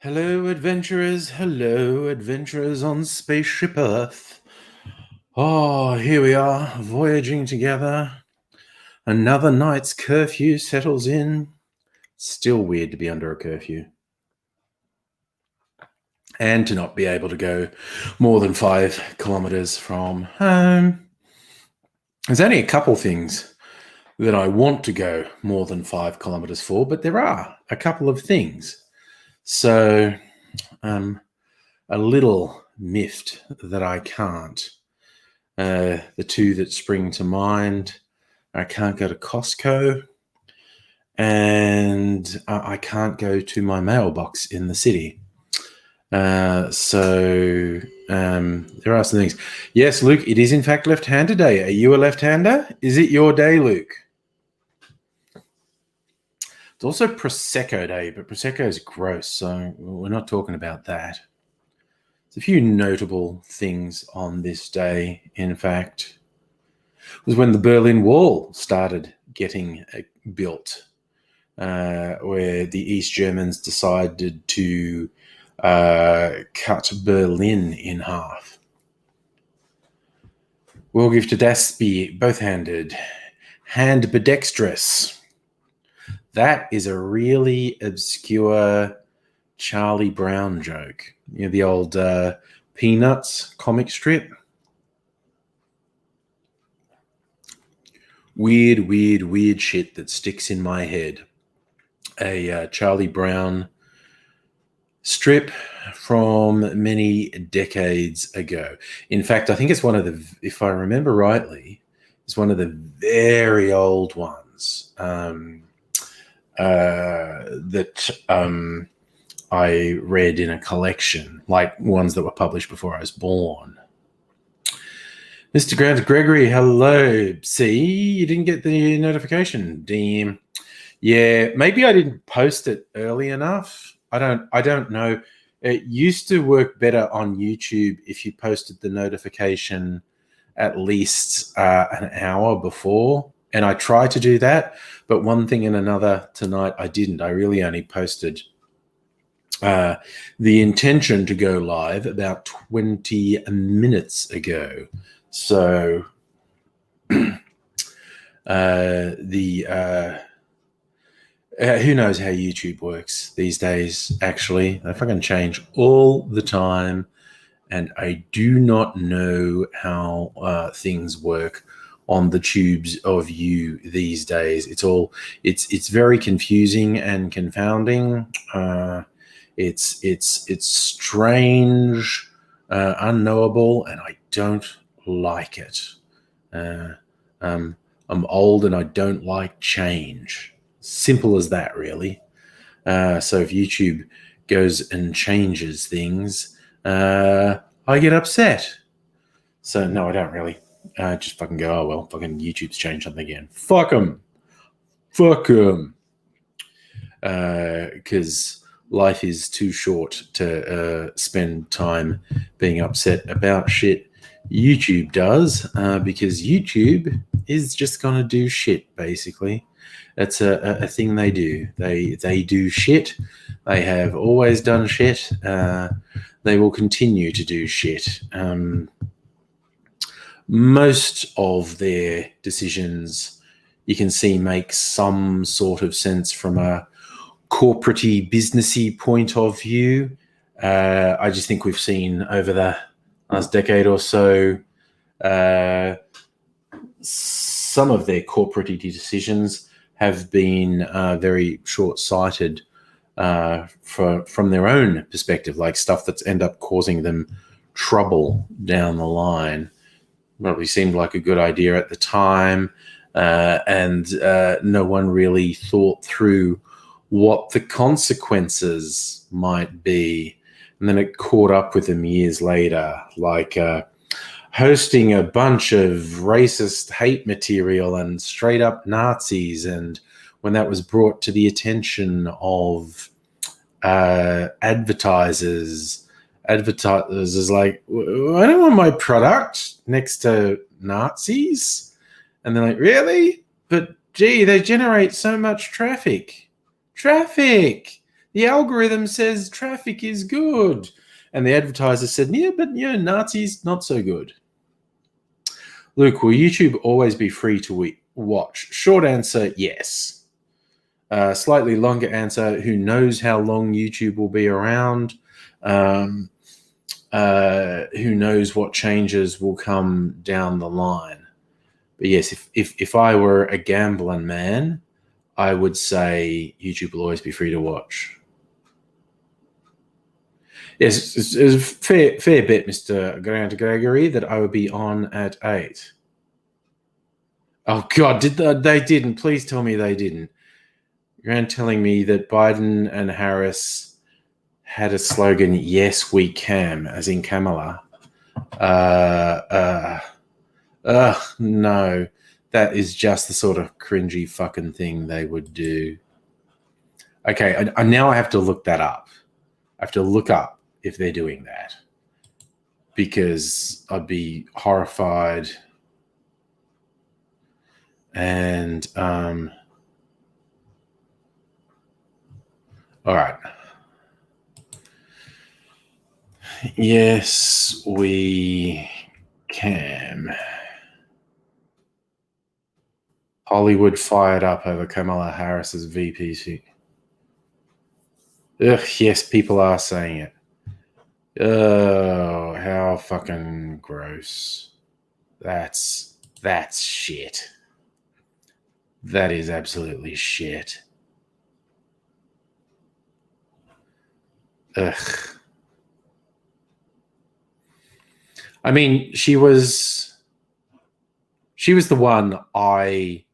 Hello, adventurers on Spaceship Earth. Oh, here we are, voyaging together. Another night's curfew settles in. Still weird to be under a curfew. And to not be able to go more than 5 kilometers from home. There's only a couple things that I want to go more than 5 kilometers for, but there are a couple of things. So, a little miffed that I can't. The two that spring to mind, I can't go to Costco, and I can't go to my mailbox in the city. So there are some things. Yes, Luke, it is in fact left-hander day. Are you a left-hander? Is it your day, Luke? It's also Prosecco day, but Prosecco is gross, so we're not talking about that. There's a few notable things on this day, in fact. It was when the Berlin Wall started getting built, where the East Germans decided to cut Berlin in half. Wigbert of Bad Hersfield, both-handed, handbidextrous. That is a really obscure Charlie Brown joke. You know, the old Peanuts comic strip. Weird shit that sticks in my head. A Charlie Brown strip from many decades ago. In fact, I think it's one of the, if I remember rightly, it's one of the very old ones that I read in a collection, like ones that were published before I was born. Mr. Grant Gregory, hello. See, you didn't get the notification. Damn. Yeah, maybe I didn't post it early enough. I don't know. It used to work better on YouTube if you posted the notification at least an hour before. And I tried to do that, but one thing and another tonight I didn't. I really only posted the intention to go live about 20 minutes ago. So who knows how YouTube works these days, actually. They fucking change all the time, and I do not know how things work on the tubes of you these days. It's very confusing and confounding. It's strange, unknowable, and I don't like it. I'm old and I don't like change. Simple as that, really. So if YouTube goes and changes things, I get upset. So no, I don't really. Just fucking go, oh well, fucking YouTube's changed something again. Fuck them. Because life is too short to spend time being upset about shit. YouTube does, because YouTube is just gonna do shit, basically. That's a thing they do. They do shit. They have always done shit. They will continue to do shit. Most of their decisions you can see make some sort of sense from a corporate-y, businessy point of view. I just think we've seen over the last decade or so some of their corporate-y decisions have been very short-sighted from their own perspective, like stuff that's end up causing them trouble down the line. Probably seemed like a good idea at the time, and no one really thought through what the consequences might be. And then it caught up with them years later, like hosting a bunch of racist hate material and straight up Nazis. And when that was brought to the attention of advertisers is like, I don't want my product next to Nazis. And they're like, really? But gee, they generate so much traffic. The algorithm says traffic is good. And the advertiser said, yeah, but Nazis, not so good. Luke, will YouTube always be free to watch? Short answer, yes. Slightly longer answer, who knows how long YouTube will be around? Who knows what changes will come down the line? But yes, if I were a gambling man, I would say YouTube will always be free to watch. Yes, it's a fair bet, Mr. Grant Gregory, that I would be on at 8. Oh, God, they didn't. Please tell me they didn't. Grant telling me that Biden and Harris had a slogan, yes, we can, as in Kamala. No. That is just the sort of cringy fucking thing they would do. Okay, now I have to look that up. I have to look up if they're doing that, because I'd be horrified. And all right. Yes, we can. Hollywood fired up over Kamala Harris's VP seat. Ugh, yes, people are saying it. Oh, how fucking gross. That's shit. That is absolutely shit. Ugh. I mean, she was the one I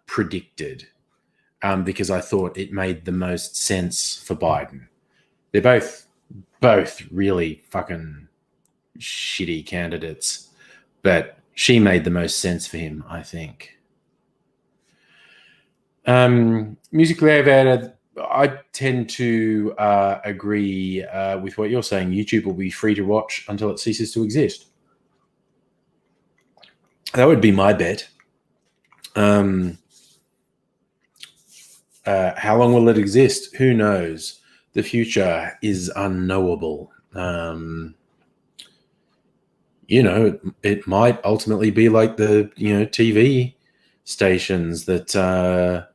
predicted, because I thought it made the most sense for Biden. They're both really fucking shitty candidates, but she made the most sense for him, I think. Musically Elevated, I tend to agree with what you're saying. YouTube will be free to watch until it ceases to exist. That would be my bet. How long will it exist? Who knows? The future is unknowable. It might ultimately be like the TV stations that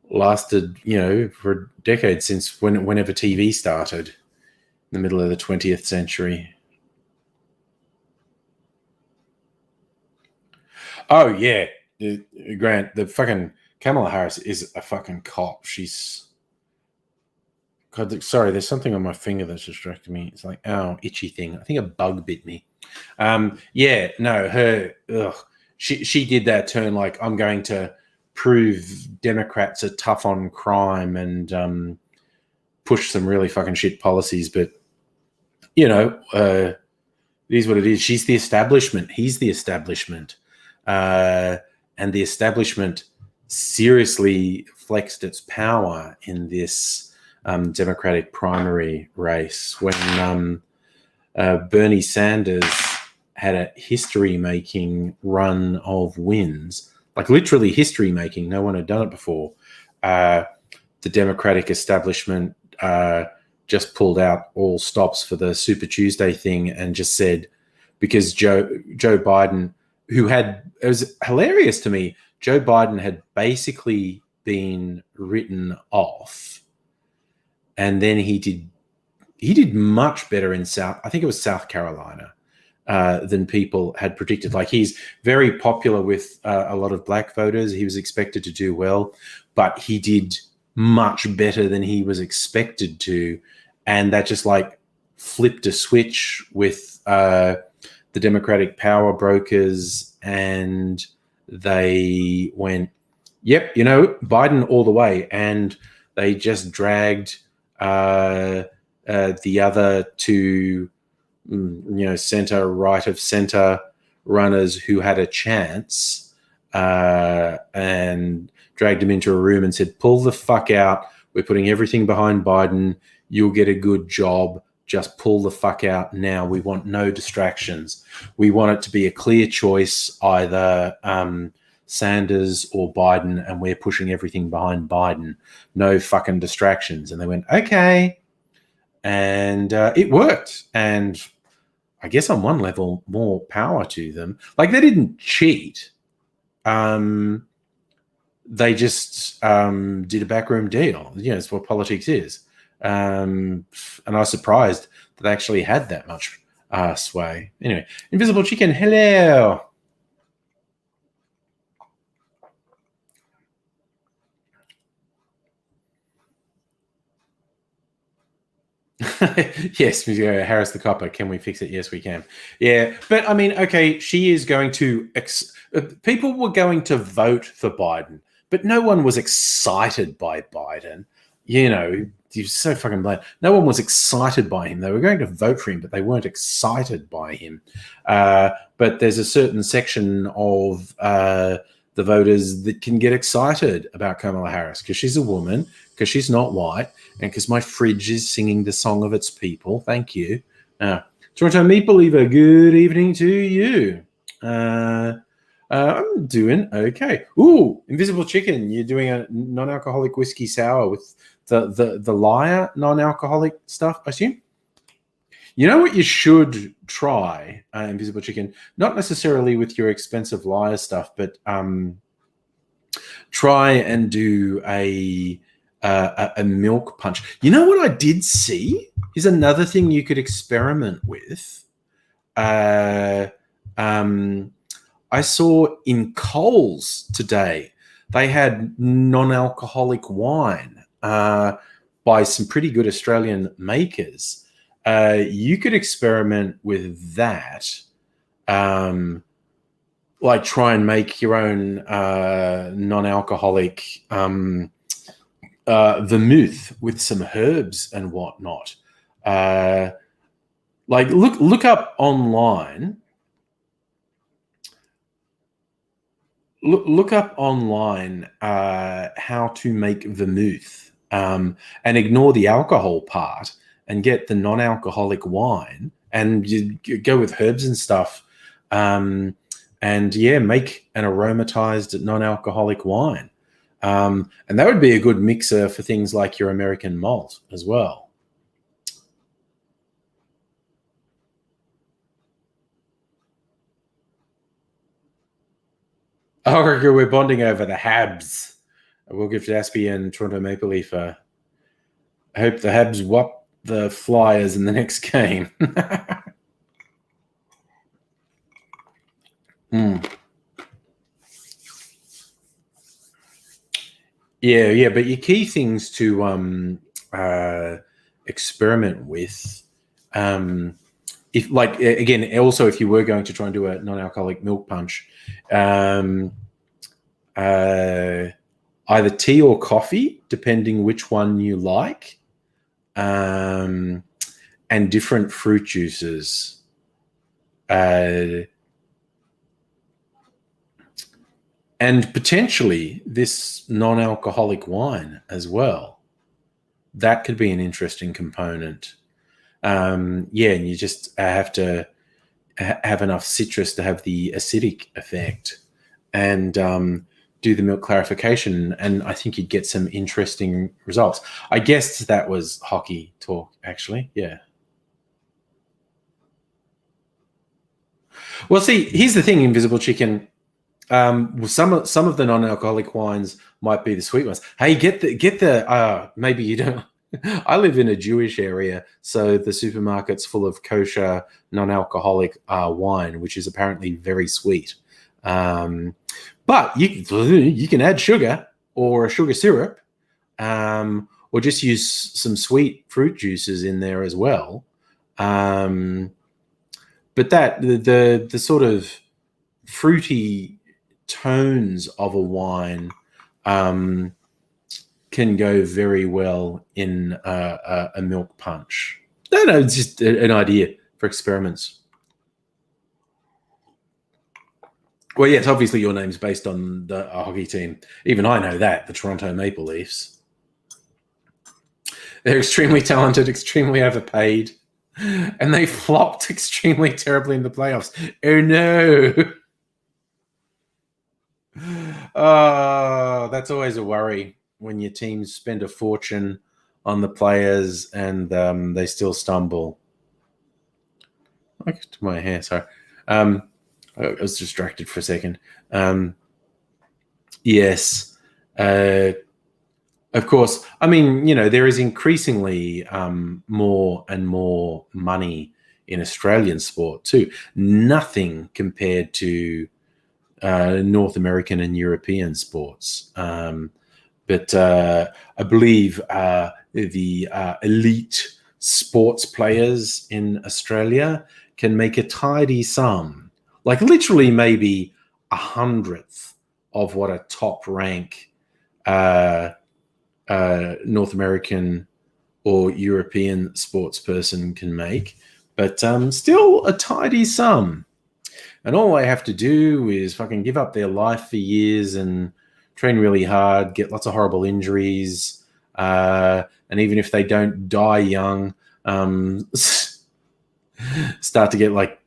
lasted for decades, since whenever TV started in the middle of the 20th century. Oh yeah, Grant, the fucking Kamala Harris is a fucking cop. She's God, sorry, there's something on my finger that's distracting me. It's like, oh, itchy thing. I think a bug bit me. Yeah, no, she did that turn, like, I'm going to prove Democrats are tough on crime and push some really fucking shit policies. But, it is what it is. She's the establishment. He's the establishment. And the establishment seriously flexed its power in this Democratic primary race when Bernie Sanders had a history-making run of wins, like literally history-making. No one had done it before. The Democratic establishment just pulled out all stops for the Super Tuesday thing and just said, because Joe Biden, it was hilarious to me, Joe Biden had basically been written off, and then he did much better in I think it was South Carolina, than people had predicted. Like, he's very popular with a lot of black voters. He was expected to do well, but he did much better than he was expected to. And that just like flipped a switch with the Democratic power brokers, and they went, yep, Biden all the way. And they just dragged the other two, center, right of center runners who had a chance, and dragged him into a room and said, pull the fuck out. We're putting everything behind Biden. You'll get a good job. Just pull the fuck out now. We want no distractions. We want it to be a clear choice, either Sanders or Biden, and we're pushing everything behind Biden. No fucking distractions. And they went, okay. And it worked. And I guess on one level, more power to them. Like, they didn't cheat. They just did a backroom deal. It's what politics is. And I was surprised that they actually had that much sway. Anyway, Invisible Chicken, hello. Yes, Harris the Copper. Can we fix it? Yes, we can. Yeah, but I mean, okay, she is going to. People were going to vote for Biden, but no one was excited by Biden. You're so fucking blind. No one was excited by him. They were going to vote for him, but they weren't excited by him. But there's a certain section of the voters that can get excited about Kamala Harris because she's a woman, because she's not white, and because my fridge is singing the song of its people. Thank you. Toronto Maple Leaver, good evening to you. I'm doing okay. Ooh, Invisible Chicken, you're doing a non-alcoholic whiskey sour with the Liar non-alcoholic stuff, I assume? You know what you should try, Invisible Chicken? Not necessarily with your expensive Liar stuff, but try and do a milk punch. You know what I did see? Is another thing you could experiment with. I saw in Coles today, they had non-alcoholic wine by some pretty good Australian makers. You could experiment with that. Like try and make your own non-alcoholic vermouth with some herbs and whatnot. Like look up online. Look up online how to make vermouth and ignore the alcohol part and get the non-alcoholic wine and you go with herbs and stuff. And yeah, make an aromatized non-alcoholic wine. And that would be a good mixer for things like your American malt as well. Oh, we're bonding over the Habs. We'll give Jaspy and Toronto Maple Leaf I hope the Habs whop the Flyers in the next game. Yeah, but your key things to experiment with, if like again, also if you were going to try and do a non-alcoholic milk punch, either tea or coffee, depending which one you like, and different fruit juices. And potentially this non-alcoholic wine as well. That could be an interesting component. And you just have to have enough citrus to have the acidic effect and do the milk clarification. And I think you'd get some interesting results. I guess that was hockey talk, actually. Yeah. Well, see, here's the thing, Invisible Chicken. Some of the non-alcoholic wines might be the sweet ones. Hey, get the maybe you don't. I live in a Jewish area, so the supermarket's full of kosher non-alcoholic wine, which is apparently very sweet. But you can add sugar or a sugar syrup, or just use some sweet fruit juices in there as well. But that the sort of fruity tones of a wine can go very well in a milk punch. No, it's just an idea for experiments. Well, yes, obviously your name's based on the hockey team. Even I know that, the Toronto Maple Leafs. They're extremely talented, extremely overpaid, and they flopped extremely terribly in the playoffs. Oh, no. That's always a worry when your teams spend a fortune on the players and they still stumble. I to my hair, sorry. I was distracted for a second. Yes. Of course. I mean, there is increasingly more and more money in Australian sport too. Nothing compared to North American and European sports. But I believe the elite sports players in Australia can make a tidy sum, like literally maybe 100th of what a top rank North American or European sports person can make, but still a tidy sum. And all they have to do is fucking give up their life for years and train really hard, get lots of horrible injuries, and even if they don't die young, start to get like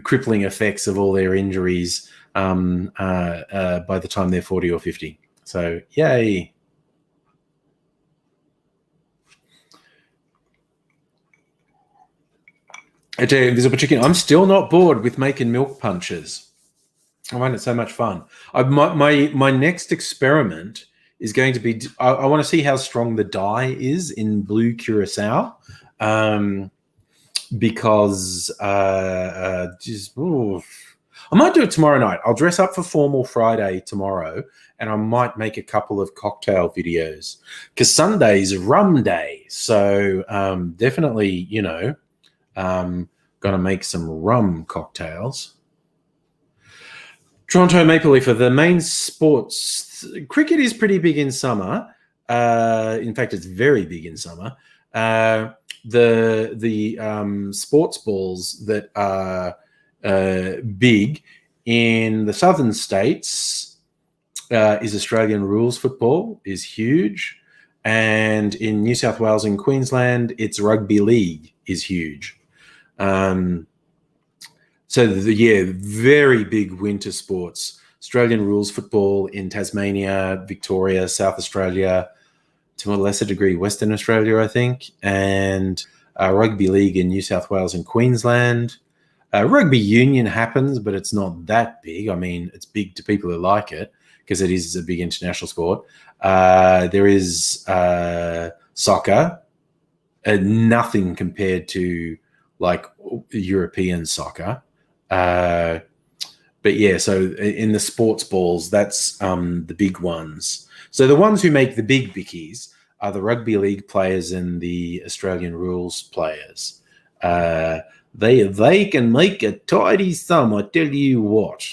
crippling effects of all their injuries by the time they're 40 or 50. So, yay. I tell you, Invisible Chicken, I'm still not bored with making milk punches. I find it so much fun. My next experiment is going to be, I want to see how strong the dye is in blue curacao, because I might do it tomorrow night. I'll dress up for Formal Friday tomorrow, and I might make a couple of cocktail videos because Sunday's rum day. So definitely, going to make some rum cocktails. Toronto Maple Leaf are the main sports. Cricket is pretty big in summer. In fact, it's very big in summer. The sports balls that are big in the southern states is Australian rules football, is huge. And in New South Wales and Queensland, it's rugby league is huge. So, very big winter sports. Australian rules football in Tasmania, Victoria, South Australia, to a lesser degree, Western Australia, I think, and rugby league in New South Wales and Queensland. Rugby union happens, but it's not that big. I mean, it's big to people who like it because it is a big international sport. There is soccer, nothing compared to like European soccer. But yeah, so in the sports balls, that's the big ones. So the ones who make the big bickies are the rugby league players and the Australian rules players. They can make a tidy sum, I tell you what.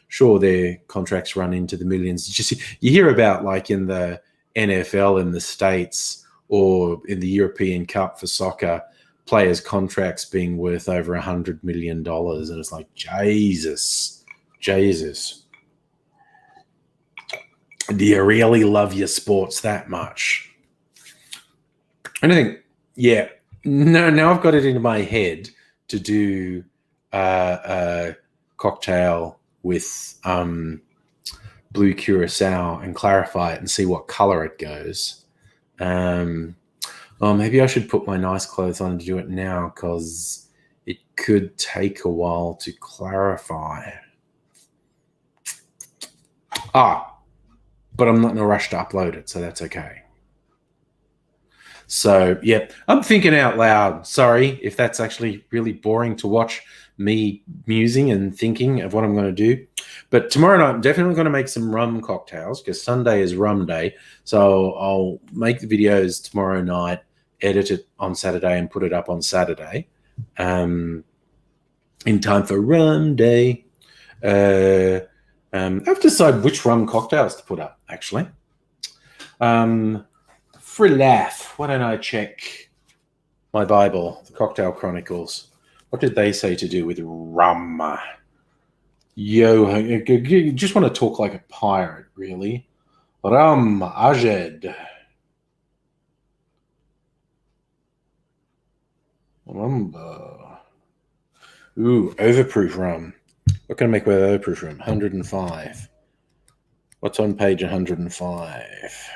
Sure, their contracts run into the millions. Just you hear about like in the NFL in the States or in the European Cup for soccer, players' contracts being worth over $100 million. And it's like, Jesus. Do you really love your sports that much? And I think, yeah, no, now I've got it into my head to do a cocktail with blue curacao and clarify it and see what color it goes. Maybe I should put my nice clothes on to do it now because it could take a while to clarify. But I'm not in a rush to upload it, so that's okay. So, yeah, I'm thinking out loud. Sorry if that's actually really boring to watch me musing and thinking of what I'm going to do. But tomorrow night, I'm definitely going to make some rum cocktails because Sunday is rum day. So I'll make the videos tomorrow night, edit it on Saturday and put it up on Saturday in time for rum day. I have to decide which rum cocktails to put up, actually. For a laugh, why don't I check my Bible, the Cocktail Chronicles. What did they say to do with rum? You just want to talk like a pirate, really. Rum, Ajed. Rumba. Ooh, overproof rum. What can I make with overproof rum? 105. What's on page 105?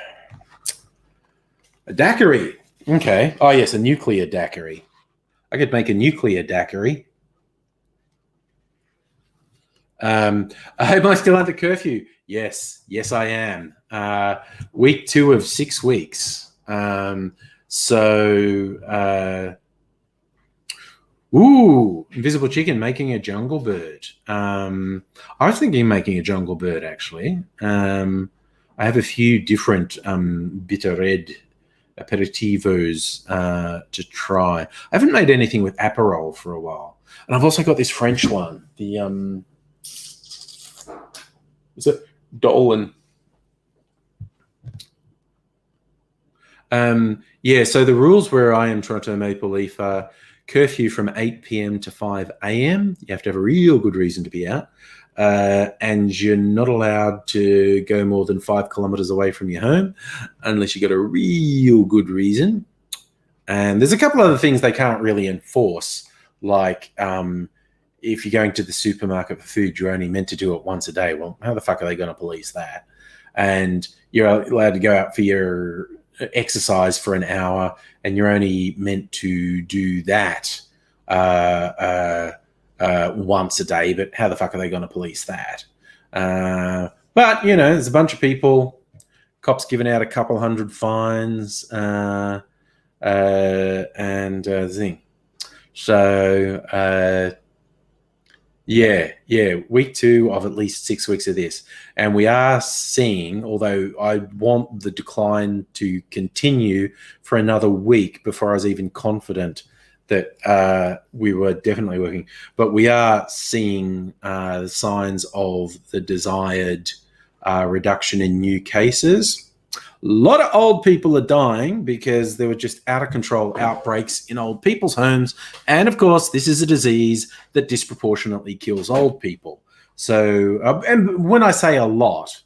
A daiquiri. Okay. Oh, yes, a nuclear daiquiri. I could make a nuclear daiquiri. Am I still under curfew? Yes, I am. Week 2 of 6 weeks. Invisible chicken making a jungle bird. I was thinking making a jungle bird actually. I have a few different bitter red aperitivos to try. I haven't made anything with Aperol for a while, and I've also got this French one. The is it Dolan? So the rules where I am Toronto Maple Leaf are curfew from 8 p.m. to 5 a.m. You have to have a real good reason to be out. And you're not allowed to go more than 5 kilometers away from your home unless you got a real good reason. And there's a couple other things they can't really enforce, like if you're going to the supermarket for food, you're only meant to do it once a day. Well, how the fuck are they going to police that? And you're allowed to go out for your exercise for an hour, and you're only meant to do that once a day. But how the fuck are they going to police that? But there's a bunch of people. Cops giving out a couple hundred fines, and thing. So week 2 of at least 6 weeks of this. And we are seeing, although I want the decline to continue for another week before I was even confident that we were definitely working, but we are seeing signs of the desired reduction in new cases. A lot of old people are dying because there were just out of control outbreaks in old people's homes. And of course, this is a disease that disproportionately kills old people. So, and when I say a lot,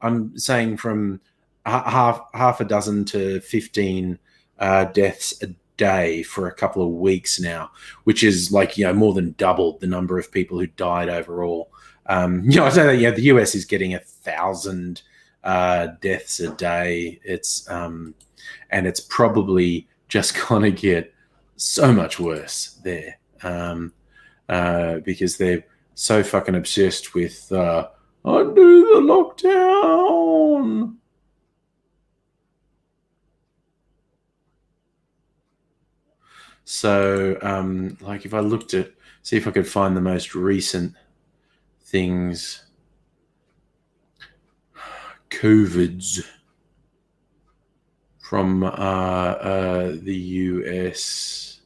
I'm saying from half a dozen to 15 deaths a day for a couple of weeks now, which is more than doubled the number of people who died overall. I say that the US is getting 1,000 deaths a day. It's and it's probably just gonna get so much worse there because they're so fucking obsessed with undo the lockdown. So if I looked at, see if I could find the most recent things. COVIDs from the US.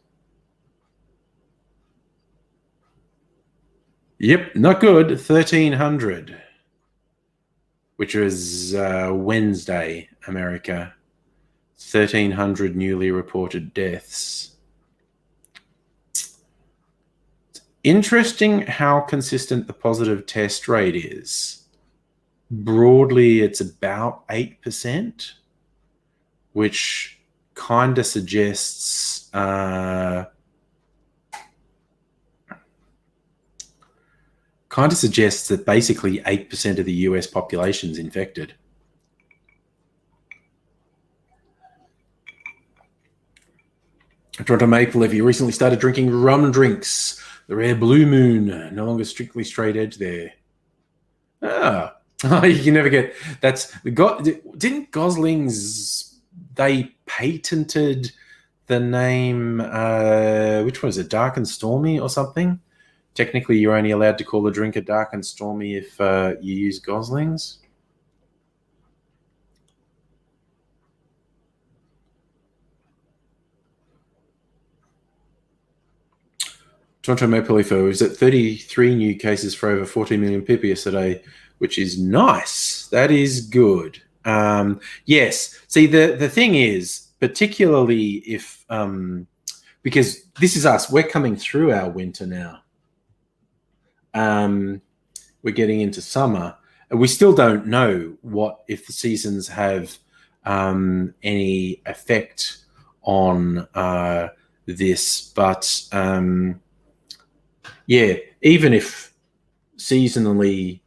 Yep, not good. 1,300, which was Wednesday, America. 1,300 newly reported deaths. It's interesting how consistent the positive test rate is. Broadly, it's about 8%, which kind of suggests that basically 8% of the US population is infected. Toronto Maple, if you recently started drinking rum drinks, the rare Blue Moon, no longer strictly straight edge there. You can never get. Didn't Gosling's, they patented the name, which one is it, Dark and Stormy or something? Technically, you're only allowed to call a drink a Dark and Stormy if you use Gosling's. Toronto Maple Leaf was at 33 new cases for over 14 million people yesterday, which is nice. That is good. Yes. See, the thing is, particularly if because this is us, we're coming through our winter now. We're getting into summer, and we still don't know if the seasons have any effect on this, but even if seasonally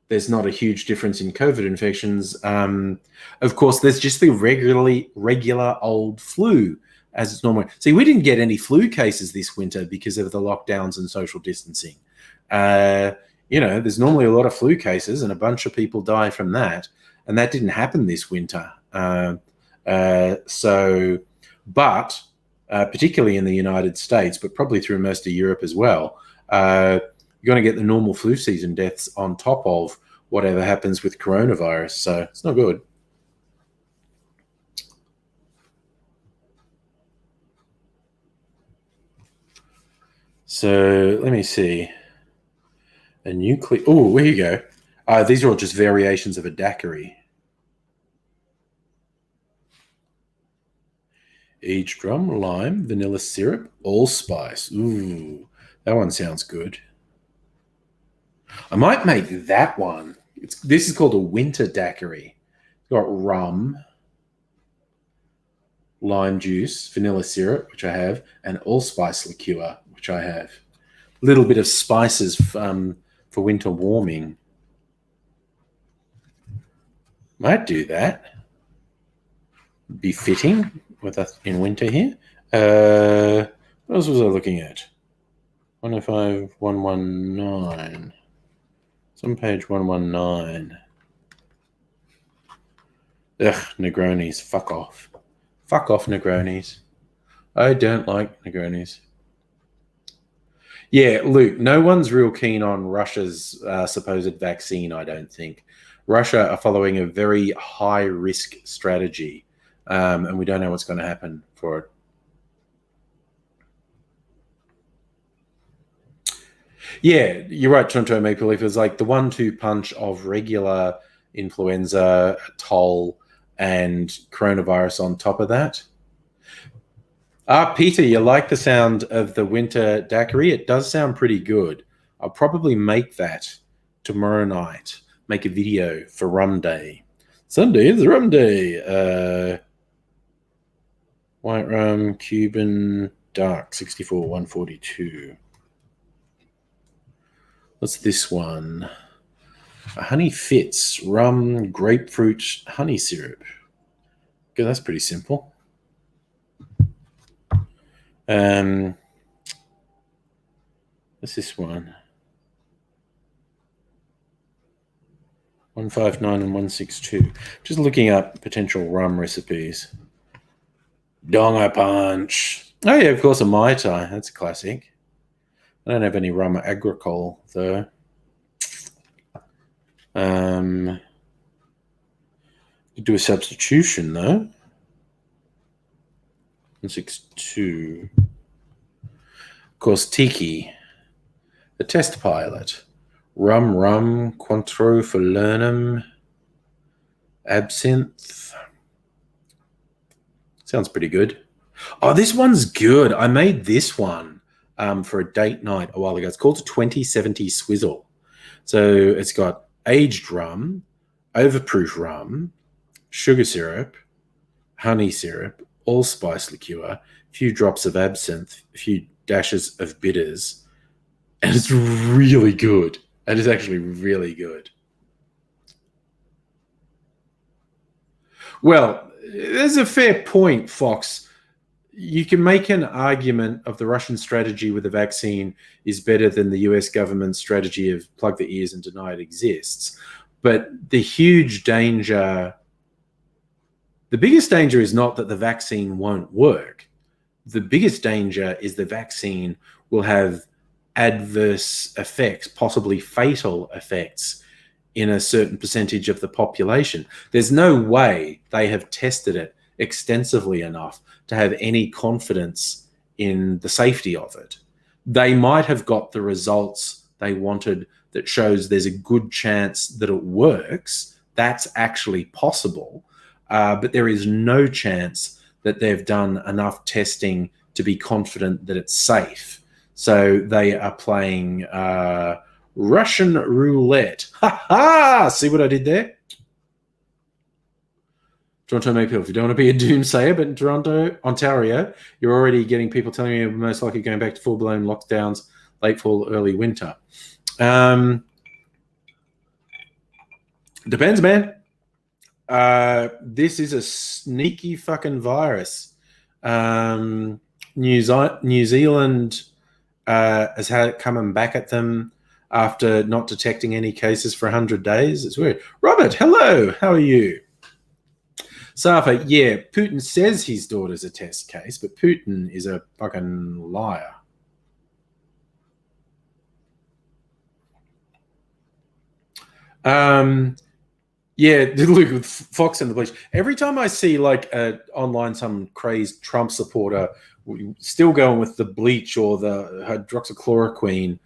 there's not a huge difference in COVID infections. Of course, there's just the regular old flu as it's normal. See, we didn't get any flu cases this winter because of the lockdowns and social distancing. There's normally a lot of flu cases and a bunch of people die from that. And that didn't happen this winter. But particularly in the United States, but probably through most of Europe as well, you're going to get the normal flu season deaths on top of whatever happens with coronavirus. So it's not good. So let me see. A nuclear. Oh, here you go. These are all just variations of a daiquiri. Aged rum, lime, vanilla syrup, allspice. Ooh, that one sounds good. I might make that one. This is called a winter daiquiri. It's got rum, lime juice, vanilla syrup, which I have, and allspice liqueur, which I have. A little bit of spices for winter warming. Might do that. Be fitting with us in winter here. What else was I looking at? 105, 119. It's on page 119. Ugh, Negronis, fuck off. Fuck off, Negronis. I don't like Negronis. Yeah, Luke, no one's real keen on Russia's supposed vaccine, I don't think. Russia are following a very high-risk strategy, and we don't know what's going to happen for it. Yeah, you're right, Toronto Maple Leaf. It was like the 1-2 punch of regular influenza, toll, and coronavirus on top of that. Peter, you like the sound of the winter daiquiri? It does sound pretty good. I'll probably make that tomorrow night. Make a video for Rum Day. Sunday is Rum Day. White rum, Cuban, dark, 64, 142. What's this one? A Honey Fitz, rum, grapefruit, honey syrup. Okay, that's pretty simple. What's this one? 159 and 162. Just looking up potential rum recipes. Donga Punch. Oh yeah, of course, a Mai Tai. That's a classic. I don't have any rum agricole though. Do a substitution though. 162. Of course, Tiki. The test pilot. Rum, Cointreau for Lernum. Absinthe. Sounds pretty good. Oh, this one's good. I made this one for a date night a while ago. It's called 2070 Swizzle. So it's got aged rum, overproof rum, sugar syrup, honey syrup, allspice liqueur, a few drops of absinthe, a few dashes of bitters, and it's really good. It is actually really good. Well, there's a fair point, Fox. You can make an argument of the Russian strategy with the vaccine is better than the US government's strategy of plug the ears and deny it exists. But the huge danger, the biggest danger is not that the vaccine won't work. The biggest danger is the vaccine will have adverse effects, possibly fatal effects, in a certain percentage of the population. There's no way they have tested it extensively enough to have any confidence in the safety of it. They might have got the results they wanted that shows there's a good chance that it works. That's actually possible. But there is no chance that they've done enough testing to be confident that it's safe. So they are playing Russian roulette. Ha ha! See what I did there? Toronto Maple, if you don't want to be a doomsayer, but in Toronto, Ontario, you're already getting people telling you you're most likely going back to full-blown lockdowns, late fall, early winter. Depends, man. This is a sneaky fucking virus. New Zealand has had it coming back at them after not detecting any cases for 100 days. It's weird. Robert, hello. How are you? Safa, yeah, Putin says his daughter's a test case, but Putin is a fucking liar. Yeah, look, with Fox and the Bleach. Every time I see like online some crazed Trump supporter still going with the bleach or the hydroxychloroquine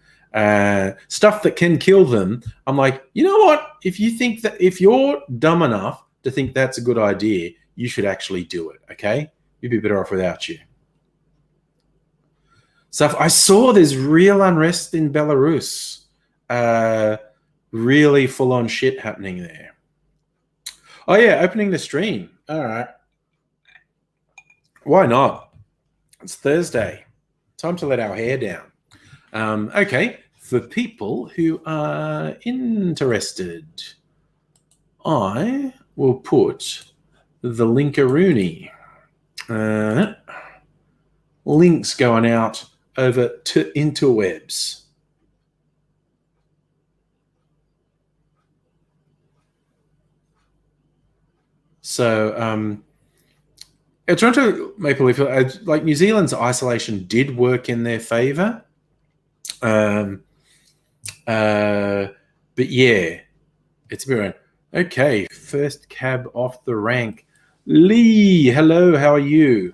stuff that can kill them, I'm like, you know what? If you think that, if you're dumb enough to think that's a good idea, you should actually do it. Okay, you'd be better off without you. So I saw there's real unrest in Belarus. Really full-on shit happening there. Oh, yeah, opening the stream. All right. Why not? It's Thursday. Time to let our hair down. Okay, for people who are interested, I will put the linkaroonie. Links going out over to interwebs. So, Toronto Maple Leaf, like New Zealand's isolation did work in their favour. But yeah, it's a bit around. Okay, first cab off the rank. Lee, hello, how are you?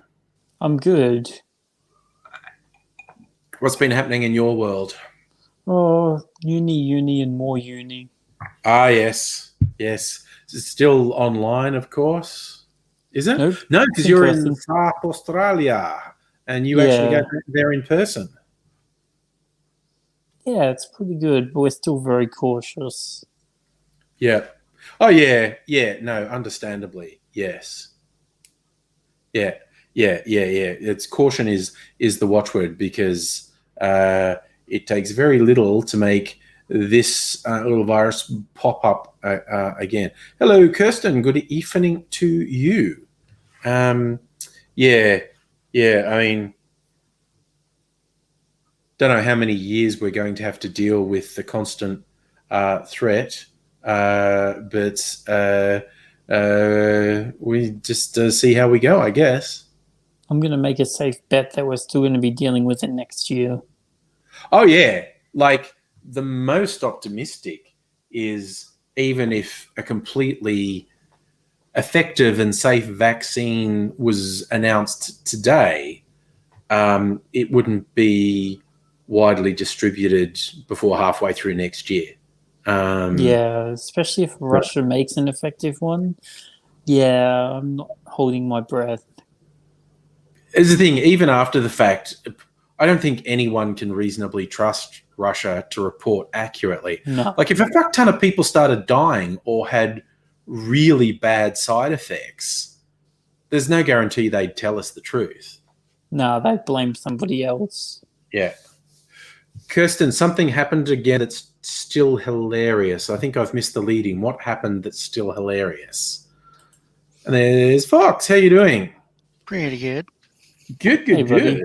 I'm good. What's been happening in your world? Oh, uni, and more uni. Ah, yes. It's still online, of course. Is it? Nope. No, because you're in South Australia and you actually go there in person. Yeah, it's pretty good, but we're still very cautious. Yeah. Oh, yeah. No, understandably, yes. Yeah. It's caution is the watchword, because it takes very little to make this little virus pop up again. Hello, Kirsten. Good evening to you. Yeah. I mean, don't know how many years we're going to have to deal with the constant threat, but we just see how we go, I guess. I'm going to make a safe bet that we're still going to be dealing with it next year. Oh, yeah. Like, the most optimistic is, even if a completely effective and safe vaccine was announced today, it wouldn't be widely distributed before halfway through next year. Yeah, especially if Russia makes an effective one. Yeah, I'm not holding my breath. Is the thing, even after the fact, I don't think anyone can reasonably trust Russia to report accurately. No. Like, if a fuck ton of people started dying or had really bad side effects, there's no guarantee they'd tell us the truth. No, they'd blame somebody else. Yeah. Kirsten, something happened again that's still hilarious. I think I've missed the leading. What happened that's still hilarious? And there's Fox. How you doing? Pretty good. Good. Hey, buddy.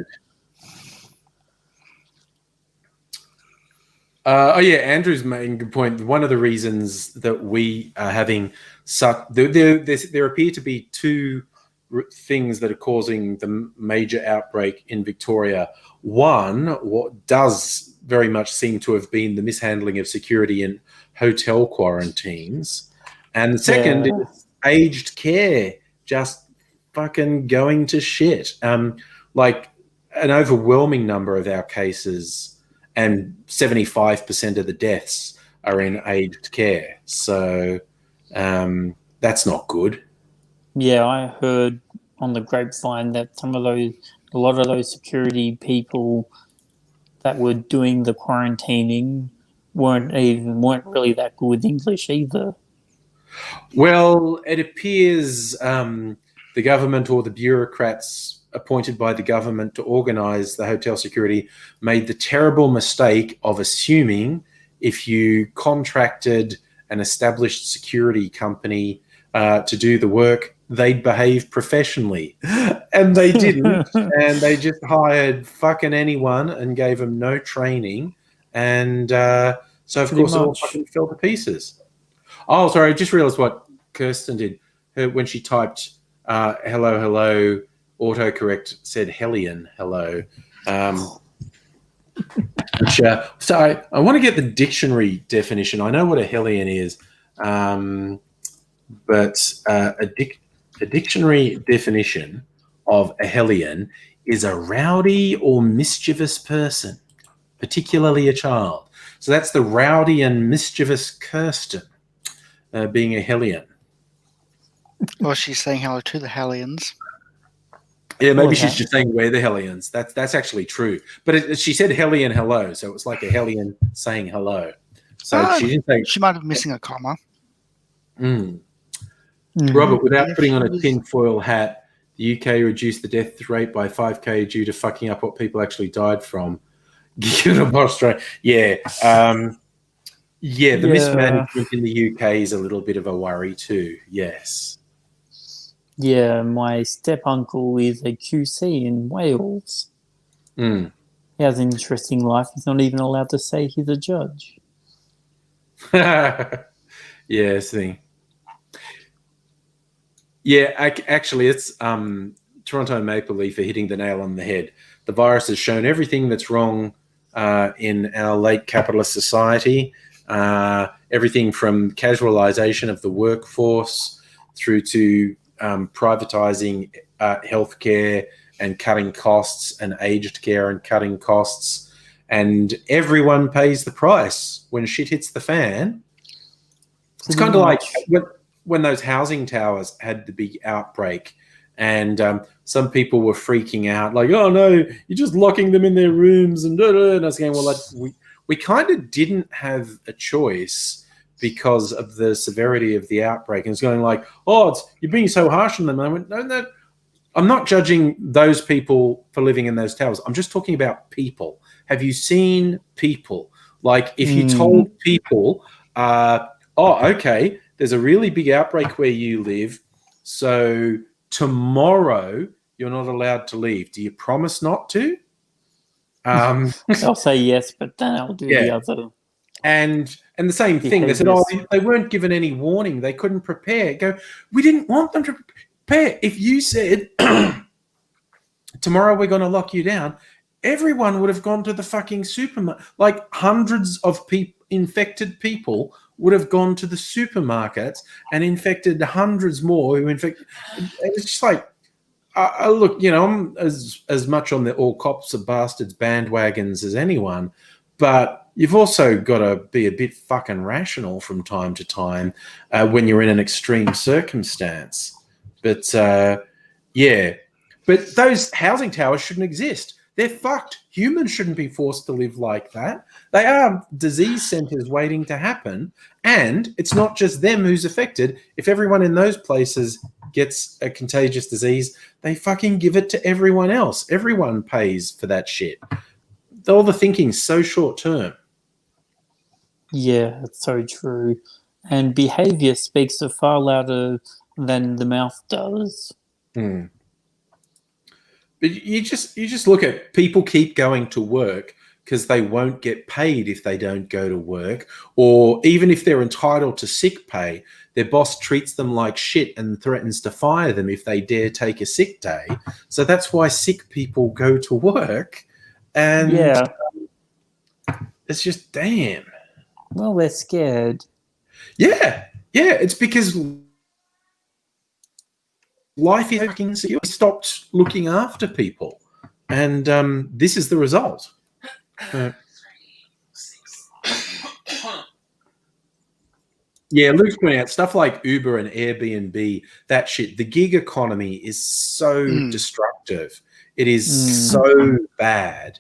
Oh yeah, Andrew's making a good point. One of the reasons that we are having such there appear to be two things that are causing the major outbreak in Victoria. One, what does very much seem to have been the mishandling of security in hotel quarantines, and the second is aged care just fucking going to shit. Like, an overwhelming number of our cases, and 75% of the deaths, are in aged care. So that's not good. Yeah, I heard on the grapevine that a lot of those security people that were doing the quarantining weren't really that good with English either. Well, it appears the government, or the bureaucrats appointed by the government to organise the hotel security, made the terrible mistake of assuming if you contracted an established security company to do the work, they'd behave professionally. And they didn't. And they just hired fucking anyone and gave them no training. And so, of course, it all fucking fell to pieces. Oh, sorry, I just realized what Kirsten did. When she typed hello, hello, autocorrect said Hellion, hello. So I want to get the dictionary definition. I know what a Hellion is, but a dictionary definition of a Hellion is a rowdy or mischievous person, particularly a child. So that's the rowdy and mischievous Kirsten being a Hellion. Well, she's saying hello to the Hellions. Yeah, maybe she's just saying we're the Hellions. That's actually true. But she said Hellion hello, so it was like a Hellion saying hello. So she didn't say. She might be missing a comma. Robert, without putting on a tinfoil hat, the UK reduced the death rate by 5k due to fucking up what people actually died from. Yeah. The mismanagement in the UK is a little bit of a worry too. Yes. Yeah, my step-uncle is a QC in Wales. He has an interesting life. He's not even allowed to say he's a judge. See. Yeah, actually, it's Toronto Maple Leaf are hitting the nail on the head. The virus has shown everything that's wrong in our late capitalist society. Everything from casualisation of the workforce through to privatising healthcare and cutting costs, and aged care and cutting costs, and everyone pays the price when shit hits the fan. It's kind of like when those housing towers had the big outbreak, and some people were freaking out, like, "Oh no, you're just locking them in their rooms," and I was going, "Well, we kind of didn't have a choice because of the severity of the outbreak." And it's going like, "Oh, you're being so harsh on them." And I went, "No, I'm not judging those people for living in those towers. I'm just talking about people. Have you seen people? Like, if you told people, oh, okay, there's a really big outbreak where you live, so tomorrow you're not allowed to leave. Do you promise not to?" I'll say yes, but then I'll do the other. And the same thing. They said, "Oh, they weren't given any warning. They couldn't prepare." Go, we didn't want them to prepare. If you said, "Tomorrow we're going to lock you down," everyone would have gone to the fucking supermarket. Like, hundreds of infected people would have gone to the supermarkets and infected hundreds more who infected. It's just like, look, I'm as much on the all cops are bastards bandwagons as anyone, but you've also got to be a bit fucking rational from time to time when you're in an extreme circumstance. But but those housing towers shouldn't exist. They're fucked. Humans shouldn't be forced to live like that. They are disease centers waiting to happen. And it's not just them who's affected. If everyone in those places gets a contagious disease, they fucking give it to everyone else. Everyone pays for that shit. All the thinking's so short term. Yeah, that's so true. And behavior speaks far louder than the mouth does. But you just look at people keep going to work because they won't get paid if they don't go to work, or even if they're entitled to sick pay, their boss treats them like shit and threatens to fire them if they dare take a sick day. So that's why sick people go to work, and it's just damn. Well, they're scared. Yeah, it's because life is fucking secure. We stopped looking after people, and this is the result. Luke's pointing out stuff like Uber and Airbnb, that shit. The gig economy is so destructive. It is so bad.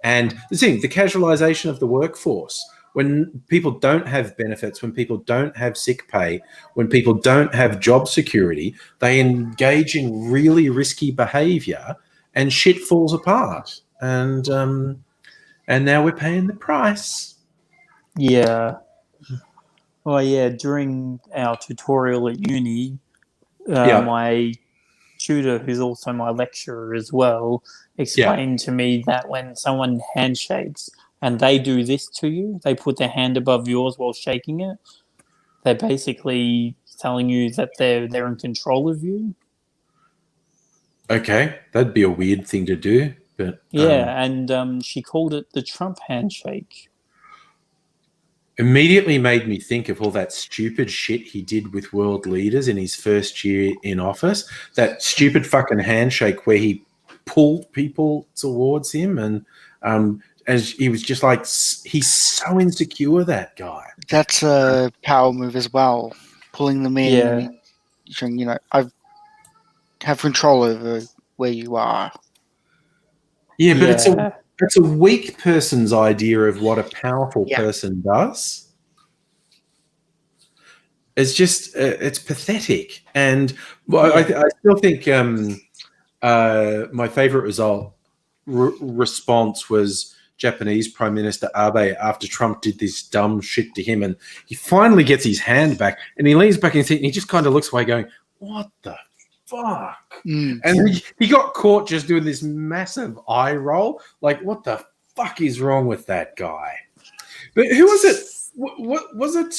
And the thing, the casualization of the workforce, when people don't have benefits, when people don't have sick pay, when people don't have job security, they engage in really risky behavior and shit falls apart. And now we're paying the price. Yeah. Oh yeah, during our tutorial at uni, Yeah. my tutor, who's also my lecturer as well, explained to me that when someone handshakes and they do this to you, they put their hand above yours while shaking it. They're basically telling you that they're in control of you. Okay, that'd be a weird thing to do, but Yeah, and she called it the Trump handshake. immediately made me think of all that stupid shit he did with world leaders in his first year in office. That stupid fucking handshake where he pulled people towards him, and as he was just like, he's so insecure, that guy. That's a power move as well. Pulling them in, Yeah. showing, I have control over where you are. Yeah, but Yeah. it's a weak person's idea of what a powerful Yeah. person does. It's just it's pathetic, and I still think my favorite response was Japanese Prime Minister Abe after Trump did this dumb shit to him, and he finally gets his hand back, and he leans back in his seat, and he just kind of looks away, going, "What the fuck?" And he got caught just doing this massive eye roll, like, "What the fuck is wrong with that guy?" But who was it? What was it?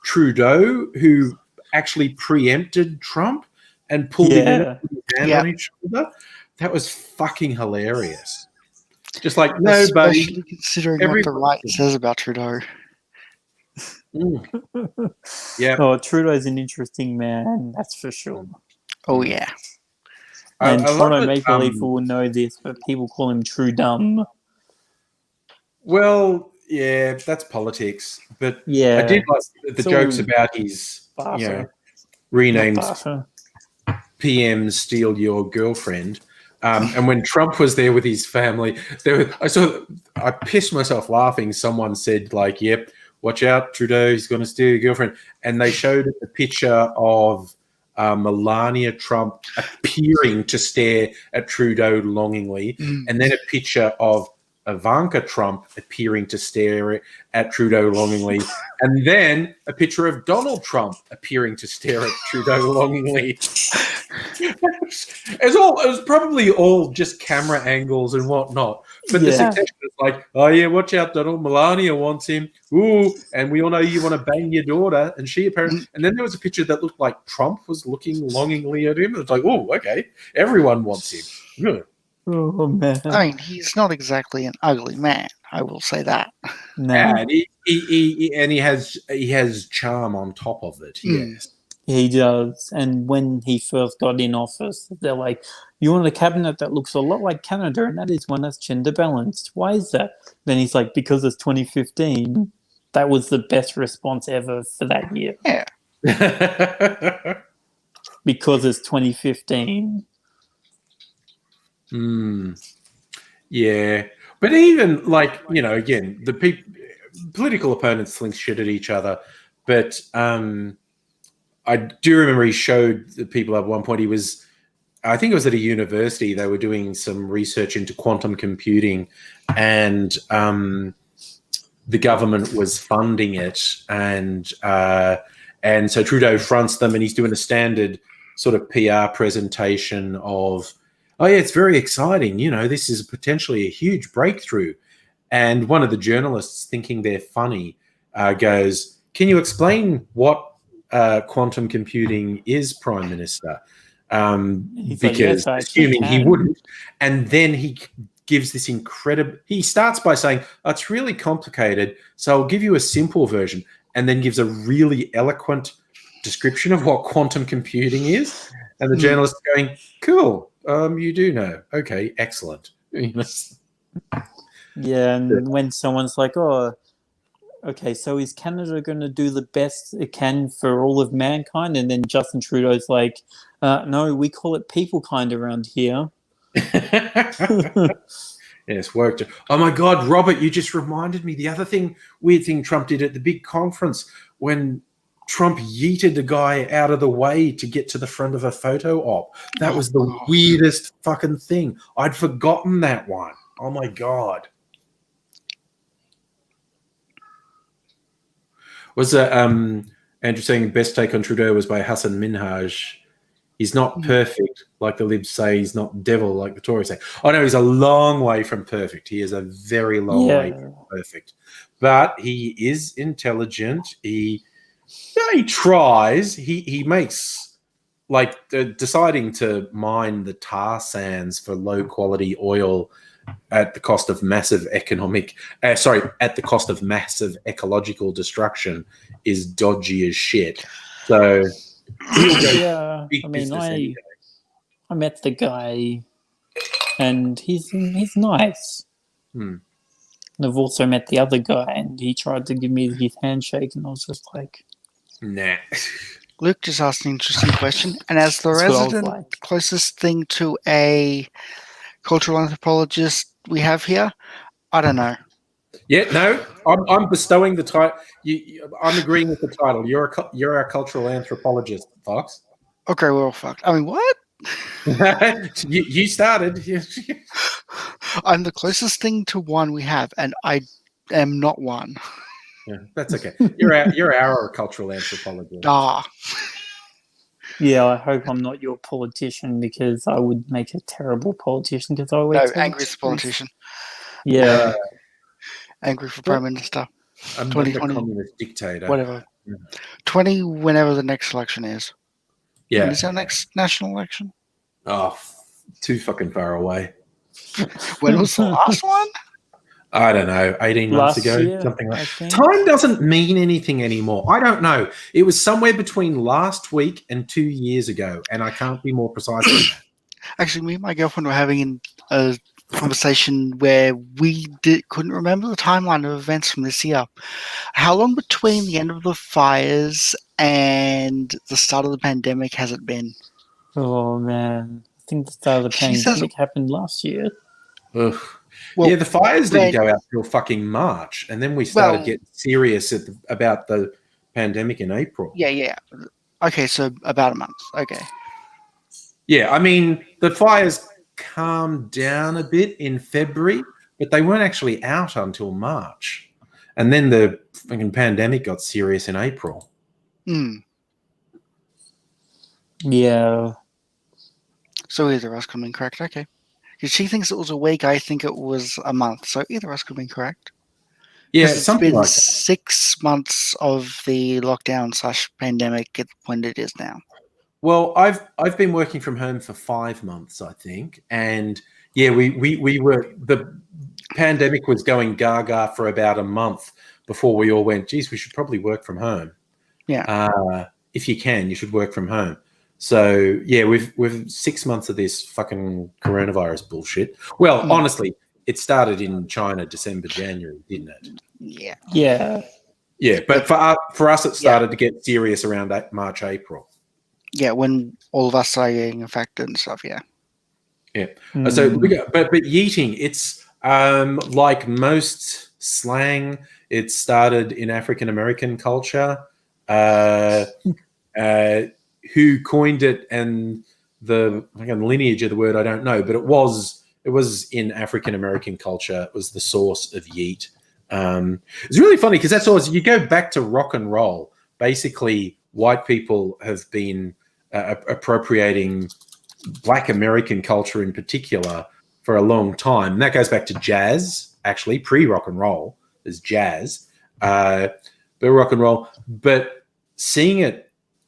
Trudeau, who actually preempted Trump and pulled him in and put his hand on his shoulder. That was fucking hilarious. Just like, no, especially buddy. Considering what the right says about Trudeau. Yeah. Oh, Trudeau's an interesting man, that's for sure. Oh yeah. And Toronto Maple Leaf will know this, but people call him True Dumb. Well, yeah, that's politics. But yeah, I did like the jokes about his, renamed PM Steal Your Girlfriend. And when Trump was there with his family, I pissed myself laughing. Someone said, like, "Yep, watch out, Trudeau, he's going to steal your girlfriend." And they showed a picture of Melania Trump appearing to stare at Trudeau longingly, and then a picture of Ivanka Trump appearing to stare at Trudeau longingly, and then a picture of Donald Trump appearing to stare at Trudeau longingly. It was probably all just camera angles and whatnot. But the succession is like, "Oh yeah, watch out, Donald. Melania wants him. Ooh, and we all know you want to bang your daughter." And she apparently, and then there was a picture that looked like Trump was looking longingly at him. It's like, "Oh, okay, everyone wants him." Oh man! I mean, he's not exactly an ugly man. I will say that. No, and he has charm on top of it. Yes. He does. And when he first got in office, they're like, "You want a cabinet that looks a lot like Canada, and that is one that's gender balanced. Why is that?" Then he's like, "Because it's 2015. That was the best response ever for that year." Yeah. Because it's 2015. Yeah. But even, like, again, the political opponents think shit at each other. But I do remember he showed the people at one point, I think it was at a university, they were doing some research into quantum computing, and the government was funding it. And so Trudeau fronts them, and he's doing a standard sort of PR presentation of, "Oh yeah, it's very exciting. This is potentially a huge breakthrough." And one of the journalists, thinking they're funny, goes, "Can you explain what quantum computing is, Prime Minister?" Because like, assuming he wouldn't. And then he gives this incredible, he starts by saying, "Oh, it's really complicated, so I'll give you a simple version," and then gives a really eloquent description of what quantum computing is. And the journalist is going, "Cool. You do know. Okay, excellent." Yeah, and when someone's like, "Oh, okay, so is Canada going to do the best it can for all of mankind?" And then Justin Trudeau's like, "No, we call it people kind around here." Yes, worked. Oh my God, Robert, you just reminded me the other weird thing Trump did at the big conference when Trump yeeted a guy out of the way to get to the front of a photo op. That was the weirdest fucking thing. I'd forgotten that one. Oh my God. Was Andrew saying best take on Trudeau was by Hassan Minhaj. He's not perfect, like the libs say. He's not devil, like the Tories say. Oh, no, he's a long way from perfect. He is a very long way from perfect. But he is intelligent. He tries. He makes, like, deciding to mine the tar sands for low-quality oil at the cost of massive at the cost of massive ecological destruction is dodgy as shit. So... Yeah, I mean, I met the guy, and he's nice. And I've also met the other guy, and he tried to give me his handshake, and I was just like, nah. Luke just asked an interesting question, and as the resident closest thing to a cultural anthropologist we have here, I don't know. Yeah, no, I'm bestowing the title. I'm agreeing with the title. You're a cultural anthropologist, Fox. Okay, we're all fucked. I mean, what? you started. I'm the closest thing to one we have, and I am not one. Yeah, that's okay. You're our cultural anthropologist. Yeah, I hope I'm not your politician, because I would make a terrible politician, because I always angry politician. Yeah. Angry for Prime Minister. I'm the communist dictator. Whatever. 20, whenever the next election is. Yeah. When is our next national election? Oh, too fucking far away. When was the last one? I don't know, 18 months ago, year, something like that. Time doesn't mean anything anymore. I don't know. It was somewhere between last week and 2 years ago, and I can't be more precise than that. Actually, me and my girlfriend were having a conversation where we couldn't remember the timeline of events from this year. How long between the end of the fires and the start of the pandemic has it been? Oh, man. I think the start of the pandemic happened last year. Ugh. Well, yeah, the fires didn't go out till fucking March, and then we started getting serious about the pandemic in April. Yeah. Okay, so about a month. Okay. Yeah, I mean, the fires calmed down a bit in February, but they weren't actually out until March. And then the fucking pandemic got serious in April. Yeah. So either of us could have been correct. Okay. She thinks it was a week. I think it was a month. So either of us could have been correct. Yeah, it's been like 6 months of the lockdown / pandemic at the point it is now. Well, I've been working from home for 5 months, I think, and yeah, we were, the pandemic was going gaga for about a month before we all went, geez, we should probably work from home. Yeah. If you can, you should work from home. So yeah, we've 6 months of this fucking coronavirus bullshit. Well, honestly, it started in China December, January, didn't it? Yeah. But for us, it started to get serious around March, April. Yeah, when all of us started getting affected and stuff. Yeah. So but yeeting, it's like most slang, it started in African American culture. Who coined it and the lineage of the word, I don't know, but it was in African American culture. It was the source of yeet. It's really funny because that's always, you go back to rock and roll. Basically, white people have been appropriating Black American culture in particular for a long time. And that goes back to jazz, actually, pre-rock and roll is jazz, but rock and roll. But seeing it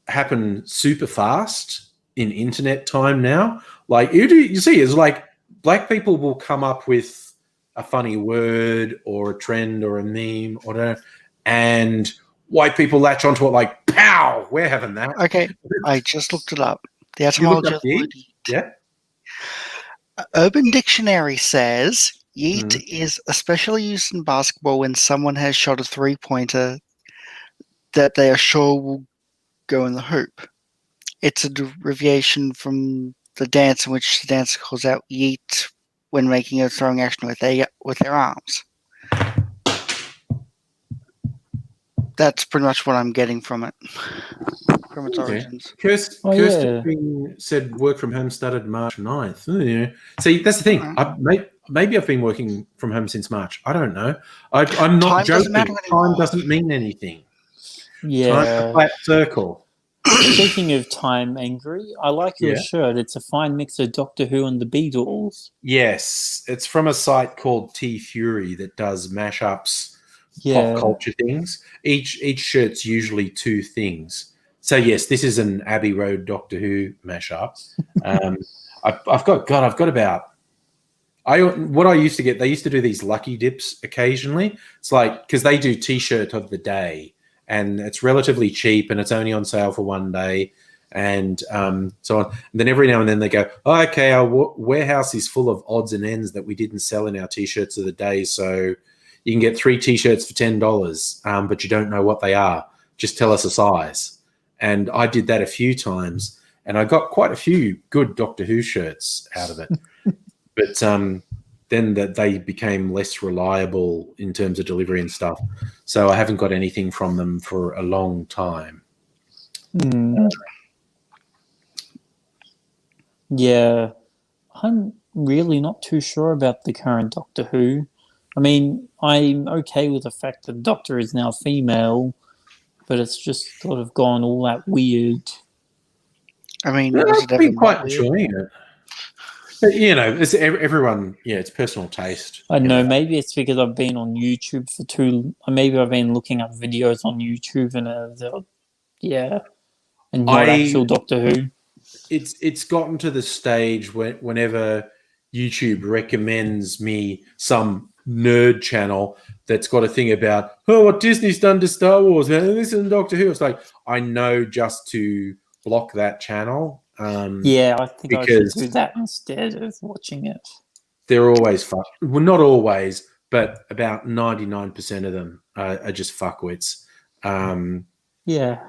happen super fast in internet time now, like you see, it's like Black people will come up with a funny word or a trend or a meme or whatever, and white people latch onto it like, pow, we're having that. Okay, I just looked it up. The etymology of the word yeet. Yeah. Urban Dictionary says yeet is especially used in basketball when someone has shot a three-pointer that they are sure will go in the hoop. It's a derivation from the dance in which the dancer calls out yeet when making a throwing action with their arms. That's pretty much what I'm getting from it, from its origins. Kirsten said work from home started March 9th. See, that's the thing. Maybe I've been working from home since March. I don't know. I'm not joking. Time doesn't mean anything. Time's a Yeah. flat circle. Speaking of time, Angry, I like your Yeah. shirt. It's a fine mix of Doctor Who and the Beatles. Yes, it's from a site called T Fury that does mashups, pop Yeah. culture things. Each shirt's usually two things. So yes, this is an Abbey Road Doctor Who mashup. I've got about. What I used to get. They used to do these lucky dips occasionally. It's like because they do T-shirt of the day, and it's relatively cheap, and it's only on sale for one day, and so on. And then every now and then they go, oh, okay, our warehouse is full of odds and ends that we didn't sell in our T-shirts of the day, so you can get 3 T-shirts for $10, but you don't know what they are. Just tell us a size. And I did that a few times, and I got quite a few good Doctor Who shirts out of it. But then they became less reliable in terms of delivery and stuff. So I haven't got anything from them for a long time. Yeah. I'm really not too sure about the current Doctor Who. I mean, I'm okay with the fact that the Doctor is now female, but it's just sort of gone all that weird. I mean, Yeah, was it I've ever been quite not weird? enjoying it. But, it's everyone. Yeah, it's personal taste. I don't know, maybe it's because I've been on YouTube for maybe I've been looking up videos on YouTube and and not actual Doctor Who. It's gotten to the stage whenever YouTube recommends me some nerd channel that's got a thing about what Disney's done to Star Wars, man, this is Doctor Who. It's like I know just to block that channel. Yeah, I think I should do that instead of watching it. They're always fun. Well, not always, but about 99% of them are just fuckwits. Yeah.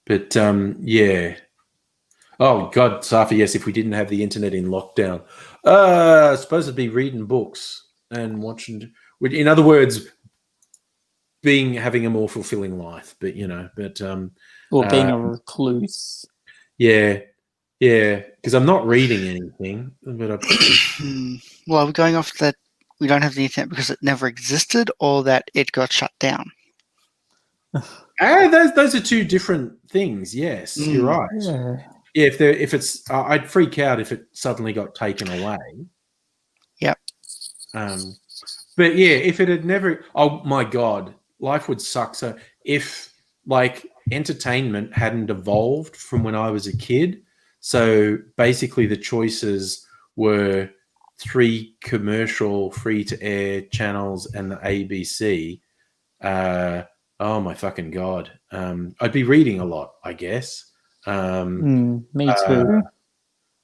But yeah. Oh God, Safi, yes, if we didn't have the internet in lockdown, I suppose it'd be reading books and watching. In other words, having a more fulfilling life. But or being a recluse. Yeah, because I'm not reading anything. But well, we're going off that we don't have the internet because it never existed, or that it got shut down. Those are two different things. Yes, you're right. Yeah, if it's, I'd freak out if it suddenly got taken away. Yep. But yeah, if it had never, oh my God, life would suck. So if entertainment hadn't evolved from when I was a kid, so basically the choices were 3 commercial free-to-air channels and the ABC. Oh my fucking God. I'd be reading a lot, I guess. Me too.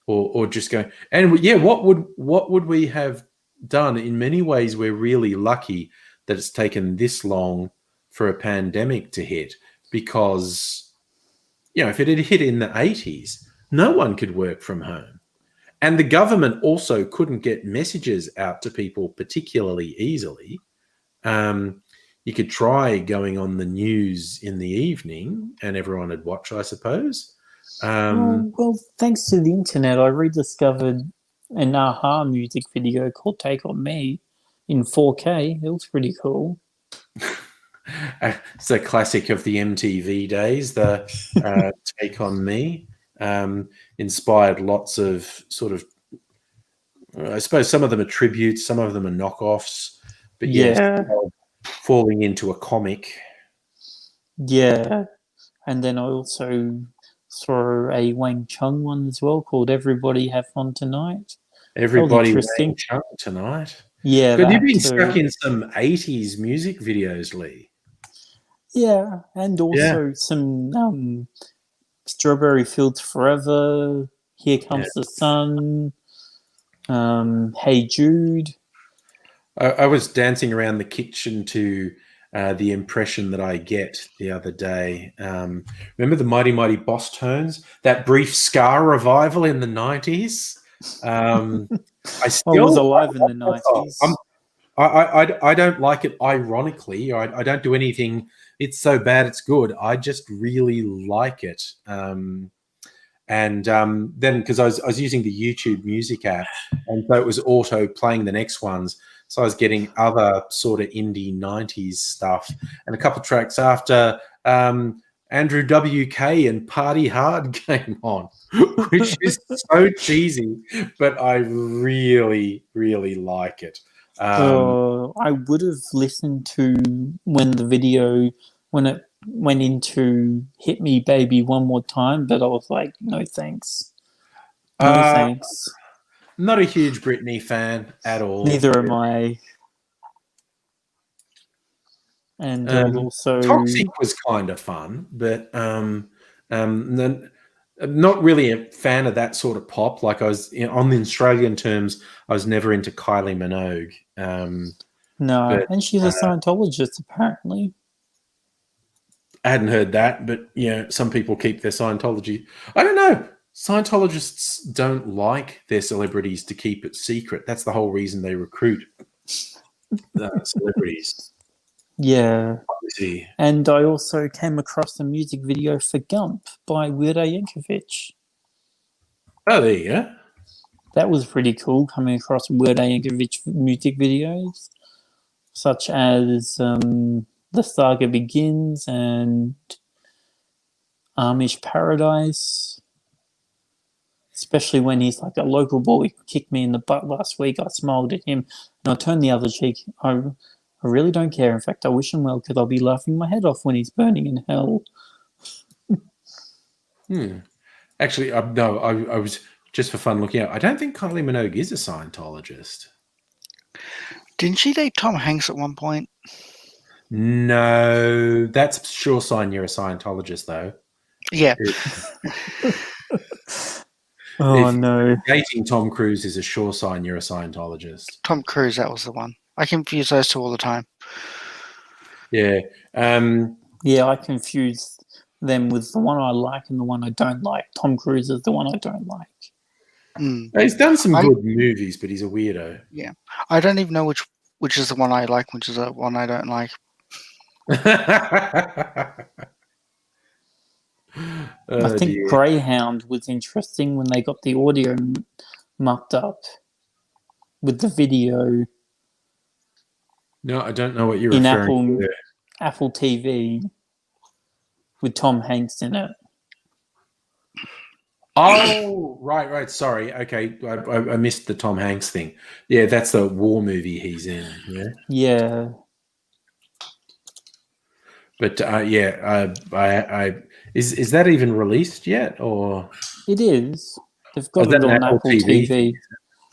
Or just go. And yeah, what would we have done? In many ways, we're really lucky that it's taken this long for a pandemic to hit, because if it had hit in the 80s, no one could work from home. And the government also couldn't get messages out to people particularly easily. You could try going on the news in the evening and everyone would watch, I suppose. Well, thanks to the internet, I rediscovered an Aha music video called Take On Me in 4K. It was pretty cool. It's a classic of the MTV days, the Take On Me. Inspired lots of sort of, I suppose some of them are tributes, some of them are knockoffs, but falling into a comic. Yeah, and then I also saw a Wang Chung one as well called Everybody Have Fun Tonight. Everybody Wang Chung Tonight. Yeah. But you've been stuck in some 80s music videos, Lee. Yeah, and also some Strawberry Fields Forever, Here Comes the Sun, Hey Jude. I was dancing around the kitchen to the impression that I get the other day. Remember the Mighty Mighty Boss Tones? That brief ska revival in the 90s? I was alive in the 90s. I don't like it ironically. I don't do anything. It's so bad it's good. I just really like it. And then because I was using the YouTube Music app, and so it was auto playing the next ones. So I was getting other sort of indie 90s stuff. And a couple of tracks after Andrew WK and Party Hard came on, which is so cheesy, but I really, really like it. I would have listened to when it went into Hit Me Baby One More Time, but I was like, no thanks. No thanks. Not a huge Britney fan at all. Neither am I. And also Toxic was kind of fun, but not really a fan of that sort of pop. Like I was on the Australian terms, I was never into Kylie Minogue. no, and she's a Scientologist apparently. I hadn't heard that, but some people keep their Scientology. I don't know. Scientologists don't like their celebrities to keep it secret. That's the whole reason they recruit celebrities. Yeah. Obviously. And I also came across a music video for Gump by Weird Al Yankovic. Oh, there you go. That was pretty cool, coming across Weird Al Yankovic music videos, such as The Saga Begins and Amish Paradise. Especially when he's like, a local boy kicked me in the butt last week. I smiled at him and I turned the other cheek. I really don't care. In fact, I wish him well because I'll be laughing my head off when he's burning in hell. Actually, no, I was just for fun looking out. I don't think Kylie Minogue is a Scientologist. Didn't she date Tom Hanks at one point? No, that's a sure sign you're a Scientologist, though. Yeah. No. Dating Tom Cruise is a sure sign you're a Scientologist. Tom Cruise, that was the one. I confuse those two all the time. Yeah. Yeah, I confuse them with the one I like and the one I don't like. Tom Cruise is the one I don't like. He's done some good movies, but he's a weirdo. Yeah. I don't even know which is the one I like, which is the one I don't like. I think Greyhound was interesting when they got the audio mucked up with the video. No, I don't know what you're referring to. Apple TV with Tom Hanks in it. Oh, right. Sorry. Okay, I missed the Tom Hanks thing. Yeah, that's the war movie he's in. Yeah. Yeah. But is that even released yet, or it is? They've got it on Apple TV. Okay.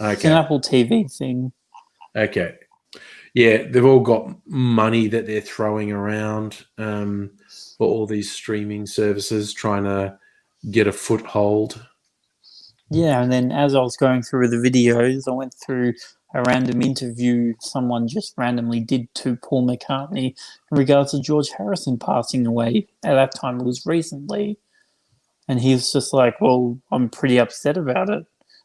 It's an Apple TV thing. Okay. Yeah, they've all got money that they're throwing around for all these streaming services, trying to get a foothold. Yeah, and then as I was going through the videos, I went through a random interview someone just randomly did to Paul McCartney in regards to George Harrison passing away. At that time, it was recently. And he was just like, well, I'm pretty upset about it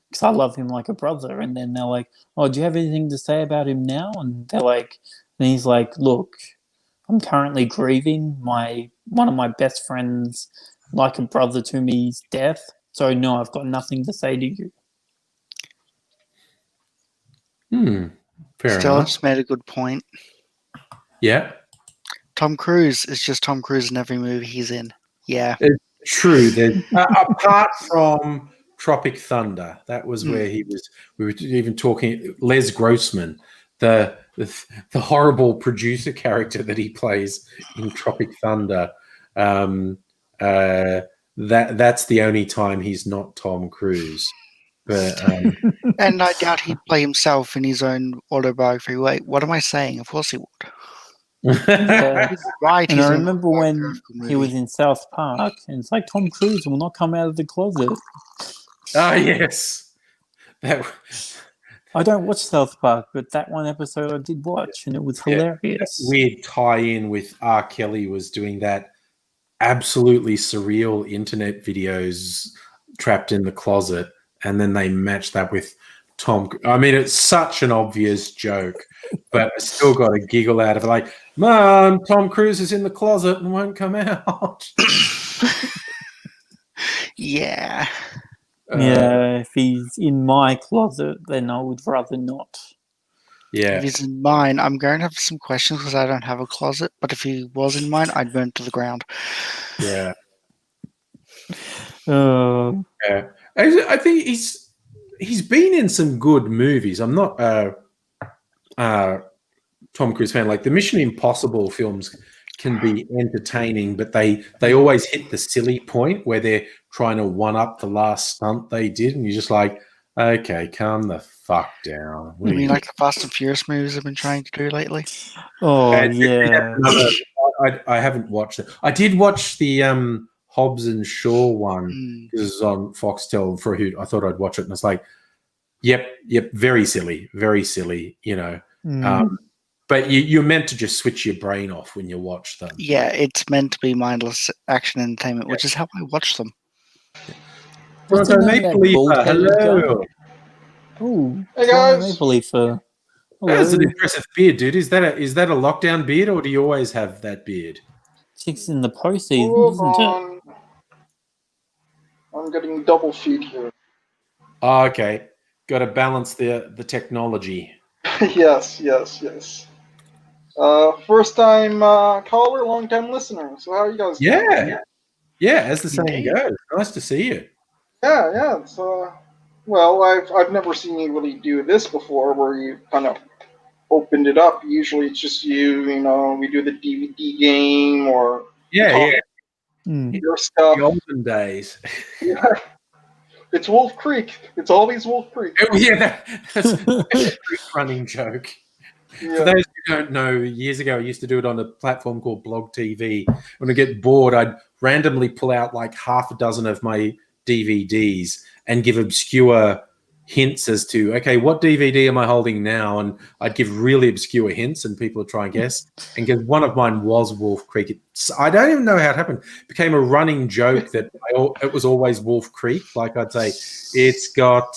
because I love him like a brother. And then they're like, oh, do you have anything to say about him now? And they're like, and he's like, look, I'm currently grieving one of my best friends, like a brother to me's death. So no, I've got nothing to say to you. Fair Still enough. just made a good point. Yeah. Tom Cruise is just Tom Cruise in every movie he's in. Yeah. It's true. Apart from Tropic Thunder, that was where he was. We were even talking Les Grossman, the horrible producer character that he plays in Tropic Thunder. That's the only time he's not Tom Cruise. But and I doubt he'd play himself in his own autobiography. Wait, what am I saying? Of course he would. Yeah. Right. And I remember when he was in South Park, and it's like, Tom Cruise will not come out of the closet. Ah, yes. I don't watch South Park, but that one episode I did watch, and it was hilarious. Weird tie-in with R. Kelly was doing that absolutely surreal internet videos trapped in the closet, and then they matched that with Tom. I mean, it's such an obvious joke, but I still got a giggle out of it. Like, Mom, Tom Cruise is in the closet and won't come out. Yeah. Yeah, if he's in my closet, then I would rather not. Yeah. If he's in mine, I'm going to have some questions because I don't have a closet. But if he was in mine, I'd burn it to the ground. Yeah. Uh, Yeah. I think he's been in some good movies. I'm not Tom Cruise fan. Like the Mission Impossible films can be entertaining, but they always hit the silly point where they're trying to one up the last stunt they did, and you're just like, okay, calm the fuck down. You mean like the Fast and Furious movies I've been trying to do lately? oh And yeah. I haven't watched it. I did watch the Hobbs and Shaw one Mm. because it's on Foxtel for a hoot. I thought I'd watch it, and it's like, yep, very silly, you know. But you're meant to just switch your brain off when you watch them. Yeah, it's meant to be mindless action entertainment, which is how I watch them. What's the name of that bald-headed hello. guy? Oh, Hey guys. Maple Leaf. Hello. That's an impressive beard, dude. Is that a lockdown beard, or do you always have that beard? It's in the postseason, Hold isn't it? on. I'm getting double feed here. Oh, okay. Got to balance the technology. yes. First time caller, long time listener. So how are you guys doing? Yeah. As the saying goes, nice to see you. Yeah. It's, well, I've never seen you really do this before, where you kind of opened it up. Usually it's just you. You know, we do the DVD game or Yeah. your stuff. The olden days. Yeah. It's Wolf Creek. It's always Wolf Creek. Oh, yeah, that's a running joke. Yeah. For those who don't know, years ago I used to do it on a platform called Blog TV. When I get bored, I'd randomly pull out like half a dozen of my DVDs and give obscure hints as to, okay, what DVD am I holding now? And I'd give really obscure hints and people would try and guess. And because one of mine was Wolf Creek. I don't even know how it happened. It became a running joke that it was always Wolf Creek. Like I'd say, it's got...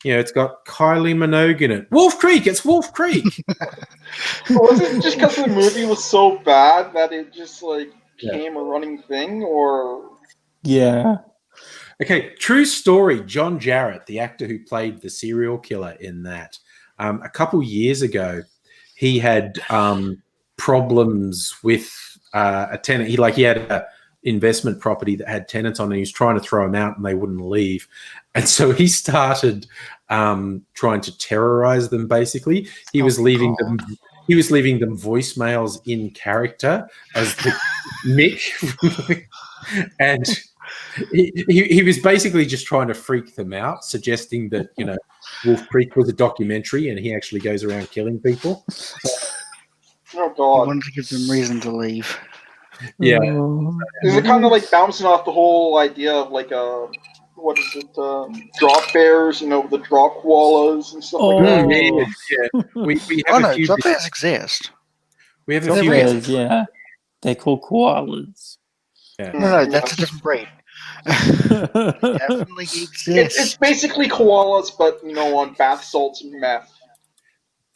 it's got Kylie Minogue in it. Wolf Creek, it's Wolf Creek. Was it just because the movie was so bad that it just became a running thing, or? Yeah. Okay, true story. John Jarratt, the actor who played the serial killer in that, a couple years ago, he had problems with a tenant. He had a investment property that had tenants on it. And he was trying to throw them out and they wouldn't leave. And so he started trying to terrorize them. Basically, he was leaving them voicemails in character as the Mick, and he was basically just trying to freak them out, suggesting that Wolf Creek was a documentary and he actually goes around killing people. Oh God! I wanted to give them reason to leave. Yeah. Is it kind of like bouncing off the whole idea of what is it? Drop bears, the drop koalas and stuff like that. Yeah. We have a few. Drop bears exist. We have a Drop few. bears, yeah. They're called koalas. Yeah. No, that's a different breed. Definitely exists. It's basically koalas, but on bath salts and meth.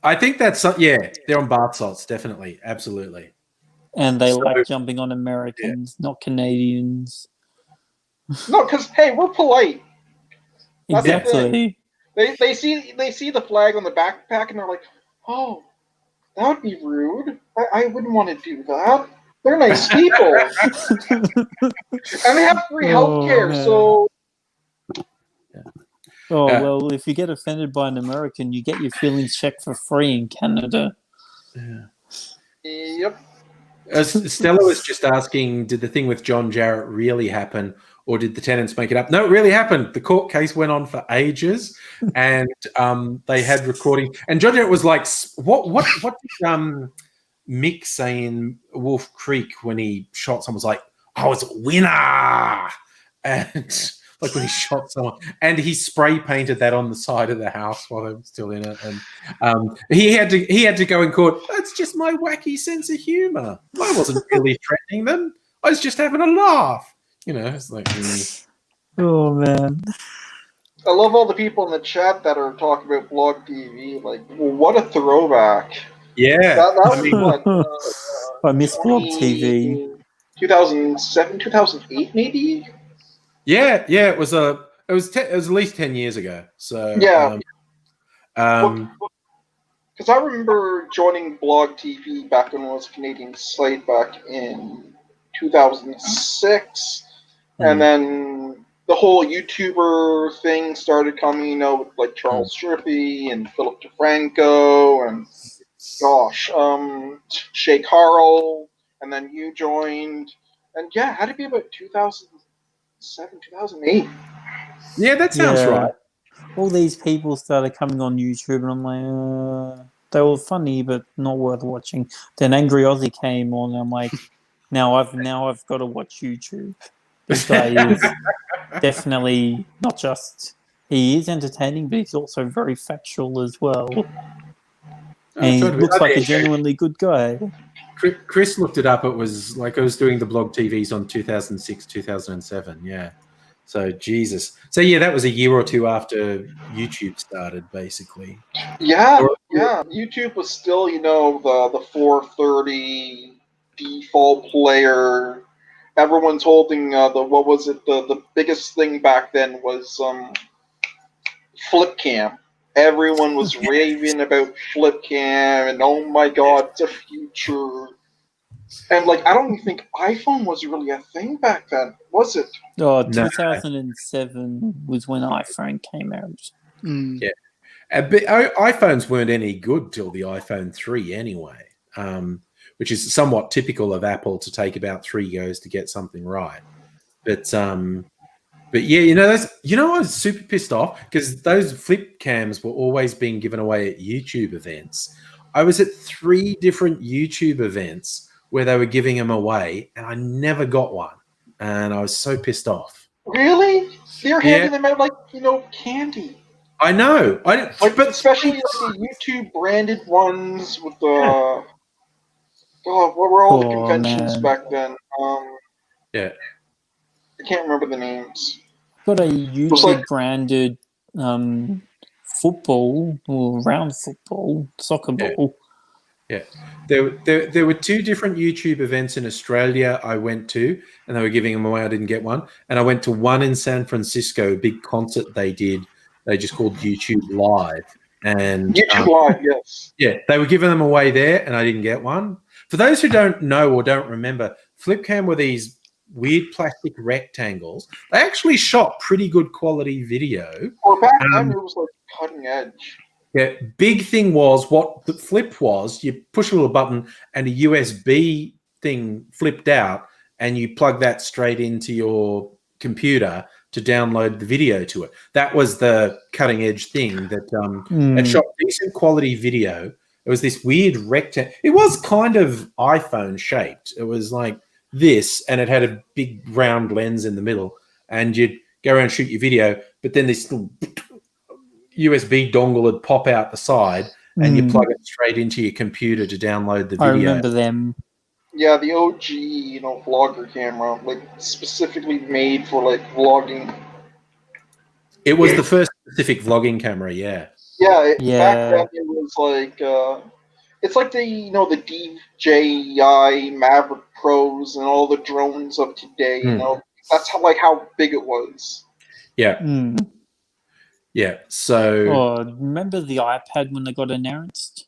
I think that's they're on bath salts, definitely, absolutely. And they like jumping on Americans, not Canadians. No, because hey, we're polite. That's Exactly. They see the flag on the backpack and they're like, oh, that would be rude. I wouldn't want to do that. They're nice people, and they have free healthcare. So. Oh, well, if you get offended by an American, you get your feelings checked for free in Canada. Yeah. Yep. Stella was just asking, did the thing with John Jarratt really happen, or did the tenants make it up? No, it really happened. The court case went on for ages, and they had recording. And John Jarratt was like, what did Mick say in Wolf Creek when he shot someone? Was like, oh, it's a winner. And... like when he shot someone, and he spray painted that on the side of the house while they were still in it, and he had to go in court. That's just my wacky sense of humor. I wasn't really threatening them. I was just having a laugh. It's like, oh man. I love all the people in the chat that are talking about Blog TV. Like, well, what a throwback! Yeah, that was what I miss Blog TV. 2007, 2008, maybe. Yeah, it was at least 10 years ago. So yeah. Because I remember joining Blog TV back when it was a Canadian site back in 2006, and then the whole YouTuber thing started coming, with like Charles Strippy and Philip DeFranco and Shay Carl, and then you joined, and yeah, it had to be about 2007, 2008. Yeah, that sounds right. All these people started coming on YouTube, and I'm like, they were funny, but not worth watching. Then Angry Aussie came on, and I'm like, now I've got to watch YouTube. This guy is definitely not just he is entertaining, but he's also very factual as well. And he looks like a genuinely good guy. Chris looked it up. It was like I was doing the blog TVs on 2006, 2007. Yeah. So, Jesus. So, yeah, that was a year or two after YouTube started, basically. Yeah. YouTube was still, the 430 default player. Everyone's holding the biggest thing back then was flip cam. Everyone was raving about flip cam, and oh my god, it's a future. And I don't even think iPhone was really a thing back then, was it? Oh, 2007 was when iPhone came out. Yeah. But iPhones weren't any good till the iPhone 3 anyway, which is somewhat typical of Apple to take about 3 goes to get something right. But yeah, I was super pissed off because those flip cams were always being given away at YouTube events. I was at 3 different YouTube events where they were giving them away, and I never got one, and I was so pissed off. Really? They're handing them out like candy. I know. But especially the YouTube branded ones with the what were all the conventions back then? Yeah. I can't remember the names. Got a YouTube branded football or round football, soccer ball. Yeah. There were 2 different YouTube events in Australia I went to, and they were giving them away. I didn't get one. And I went to one in San Francisco, a big concert they did. They just called YouTube Live. And YouTube Live, yes. Yeah, they were giving them away there, and I didn't get one. For those who don't know or don't remember, Flipcam were these weird plastic rectangles. They actually shot pretty good quality video. Well, back then it was cutting edge. Yeah, big thing was what the flip was. You push a little button, and a USB thing flipped out, and you plug that straight into your computer to download the video to it. That was the cutting edge thing that it shot decent quality video. It was this weird rectangle. It was kind of iPhone shaped. It was like this, and it had a big round lens in the middle, and you'd go around and shoot your video, but then this little USB dongle would pop out the side, and you plug it straight into your computer to download the video. I remember them. Yeah, the OG, vlogger camera, specifically made for vlogging. It was the first specific vlogging camera, yeah. Yeah, back then it was it's like the DJI Maverick Pros and all the drones of today. That's how big it was. Yeah. Yeah. So. Remember the iPad when they got announced?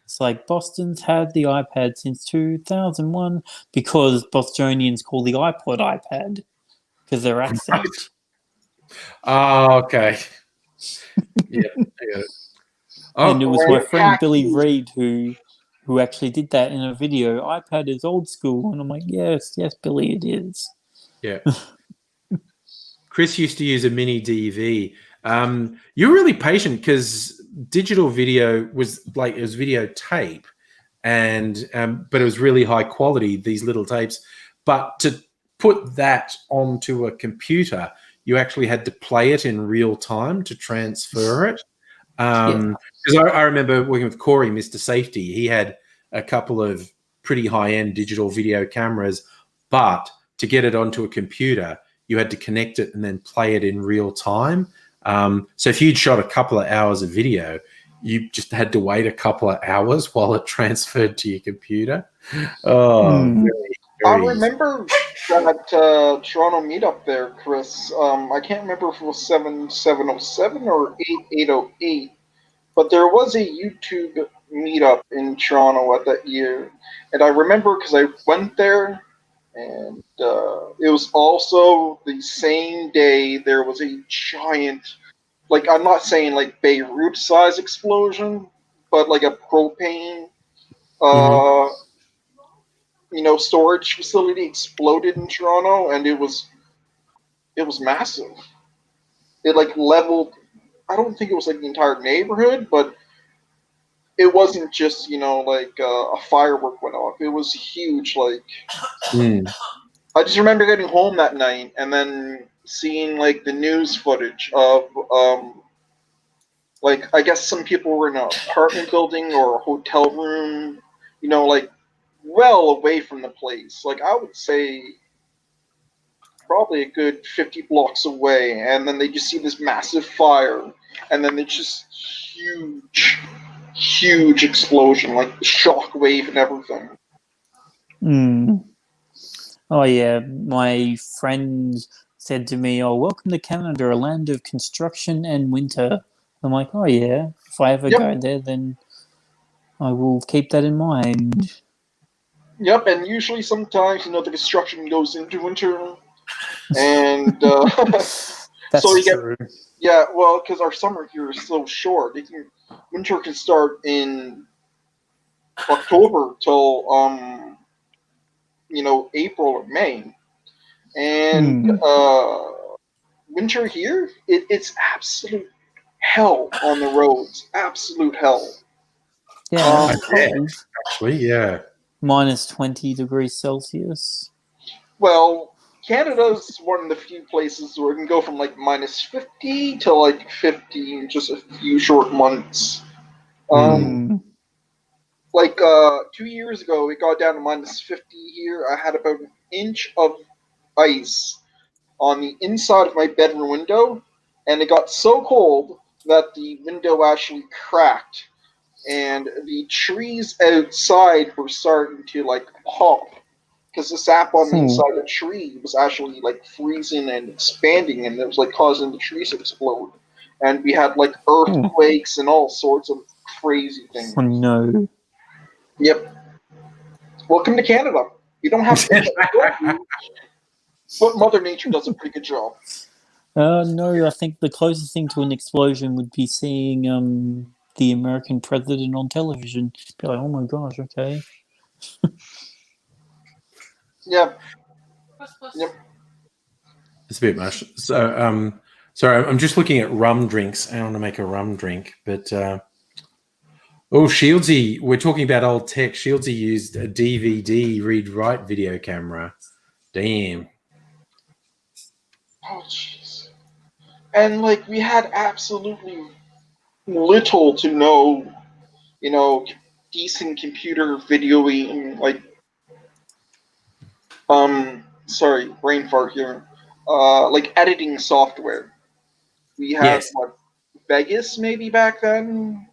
It's like Boston's had the iPad since 2001 because Bostonians call the iPod iPad because their accent. Oh, okay. Yeah. And it was my friend Billy Reed who actually did that in a video. iPad is old school, and I'm like, yes, Billy, it is. Yeah. Chris used to use a mini DV. You're really patient because digital video was it was videotape, and but it was really high quality, these little tapes. But to put that onto a computer, you actually had to play it in real time to transfer it. Because I remember working with Corey, Mr. Safety. He had a couple of pretty high-end digital video cameras, but to get it onto a computer, you had to connect it and then play it in real time. So if you'd shot a couple of hours of video, you just had to wait a couple of hours while it transferred to your computer. I remember that Toronto meetup there, Chris. I can't remember if it was 7707 or 8808, but there was a YouTube meetup in Toronto at that year, and I remember because I went there, and it was also the same day there was a giant, like I'm not saying like Beirut size explosion, but like a propane, Mhm. uh, storage facility exploded in Toronto, and it was massive. It like leveled. I don't think it was like the entire neighborhood, but it wasn't just like a firework went off. It was huge. Like Mm. I just remember getting home that night and then seeing like the news footage of like I guess some people were in an apartment building or a hotel room, like well away from the place. Like I would say probably a good 50 blocks away, and then they just see this massive fire, and then it's just huge, huge explosion, like shock wave and everything. Mm. Oh yeah, my friend said to me, "Oh, welcome to Canada, a land of construction and winter." I'm like, "Oh yeah, if I ever Yep, go there, then I will keep that in mind." yep, and usually sometimes the construction goes into winter, and so That's you get true. yeah, well, because our summer here is so short, winter can start in October till April or May, and Mm. winter here, it's absolute hell on the roads. Absolute hell. Yeah, I it's Um, bet, cold. actually, yeah. Minus 20 degrees Celsius. well, Canada's one of the few places where it can go from like minus 50 to like 50 in just a few short months. Mm. Mm. Like 2 years ago, it got down to minus 50 here. I had about an inch of ice on the inside of my bedroom window, and it got so cold that the window actually cracked, and the trees outside were starting to like pop because the sap on the Hmm. inside of the tree was actually like freezing and expanding, and it was like causing the trees to explode. And we had like Hmm. earthquakes and all sorts of crazy things. Oh no. Yep. Welcome to Canada. You don't have things like that, but Mother Nature does a pretty good job. No, I think the closest thing to an explosion would be seeing the American president on television. Be like, oh my gosh, okay. Yep. Yep. It's a bit much. So, sorry, I'm just looking at rum drinks. I want to make a rum drink, but oh, Shieldsy, we're talking about old tech. Shieldsy used a DVD read-write video camera. Damn. Oh jeez. And like we had absolutely little to no, you know, decent computer videoing, like sorry, brain fart here. Like editing software. We had Yes. what, Vegas maybe back then,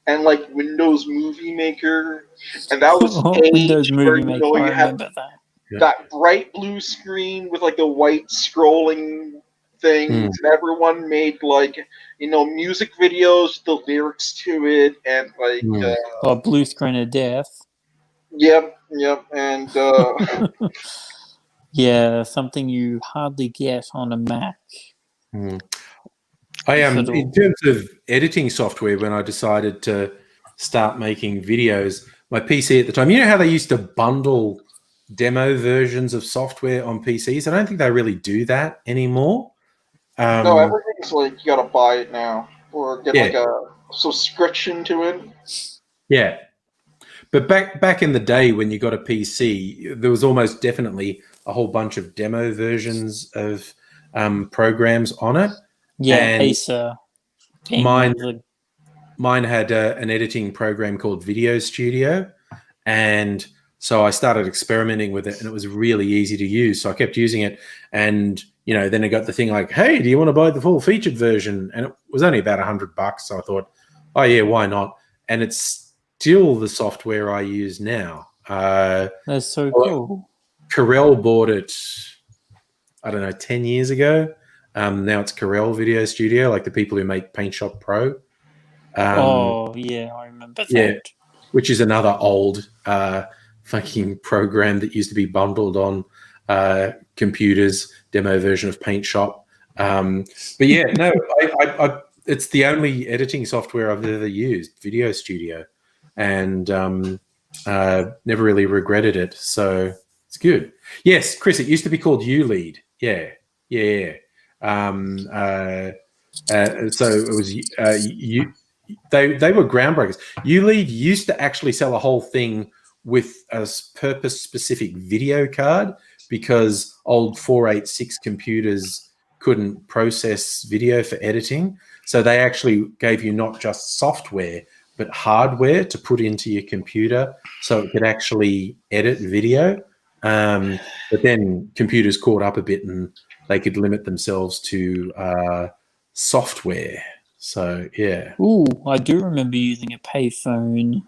and like Windows Movie Maker, and that was the Oh, Windows age where Movie Maker, I you had remember that. Yeah. that bright blue screen with like the white scrolling things, Mm. and everyone made like music videos, the lyrics to it, and like Mm. Oh, Blue Screen of Death. yep, and Yeah, something you hardly get on a Mac, Mm. I if at in all. terms of editing software, when I decided to start making videos, my PC at the time, you know how they used to bundle demo versions of software on PCs? I don't think they really do that anymore. no, Um, everything's like you gotta buy it now or get yeah, like a subscription to it. yeah. But back in the day when you got a PC, there was almost definitely a whole bunch of demo versions of programs on it, Yeah, and Acer being one mine of the. mine had an editing program called Video Studio, and so I started experimenting with it, and it was really easy to use. So I kept using it, and then I got the thing like, "Hey, do you want to buy the full featured version?" And it was only about $100, so I thought, "Oh yeah, why not?" And it's still the software I use now. That's so cool. Corel bought it, I don't know, 10 years ago. Now it's Corel Video Studio, like the people who make PaintShop Pro. Yeah, I remember yeah, that. which is another old fucking program that used to be bundled on computers, demo version of Paint Shop. But yeah, no, it's the only editing software I've ever used, Video Studio, and never really regretted it. So it's good. Yes, Chris, it used to be called ULead. Yeah. So it was they were groundbreakers. ULead used to actually sell a whole thing with a purpose specific video card because old 486 computers couldn't process video for editing. So they actually gave you not just software, but hardware to put into your computer so it could actually edit video. But then computers caught up a bit and they could limit themselves to software. So, yeah. Ooh, I do remember using a payphone.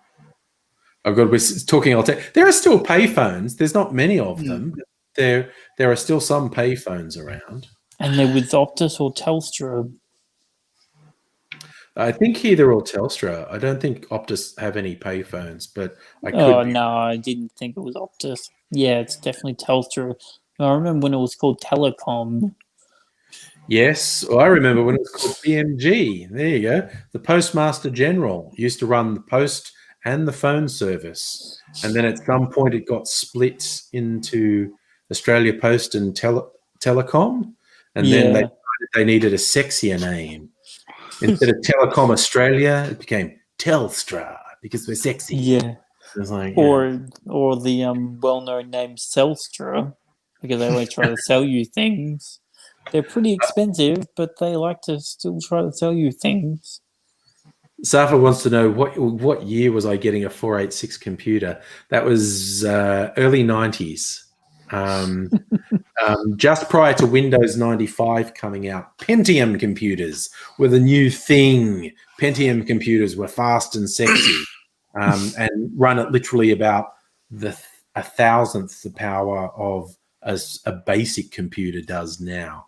Oh God, we're talking old tech. There are still payphones. There's not many of them. But there are still some payphones around. And they're with Optus or Telstra. I think either or Telstra. I don't think Optus have any payphones, but I could. Oh, no, I didn't think it was Optus. Yeah, it's definitely Telstra. I remember when it was called Telecom. Yes, well, I remember when it was called PMG. There you go. The Postmaster General used to run the post and the phone service, and then at some point it got split into Australia Post and Telecom, and then they decided they needed a sexier name. Instead of Telecom Australia, it became Telstra because we're sexy. Yeah. It was like, or the well-known name Telstra, because they always try to sell you things. They're pretty expensive, but they like to still try to sell you things. Safa wants to know what year was I getting a 486 computer? That was early 90s. Just prior to Windows 95 coming out. Pentium computers were the new thing. Pentium computers were fast and sexy and run at literally about a thousandth the power of a basic computer does now.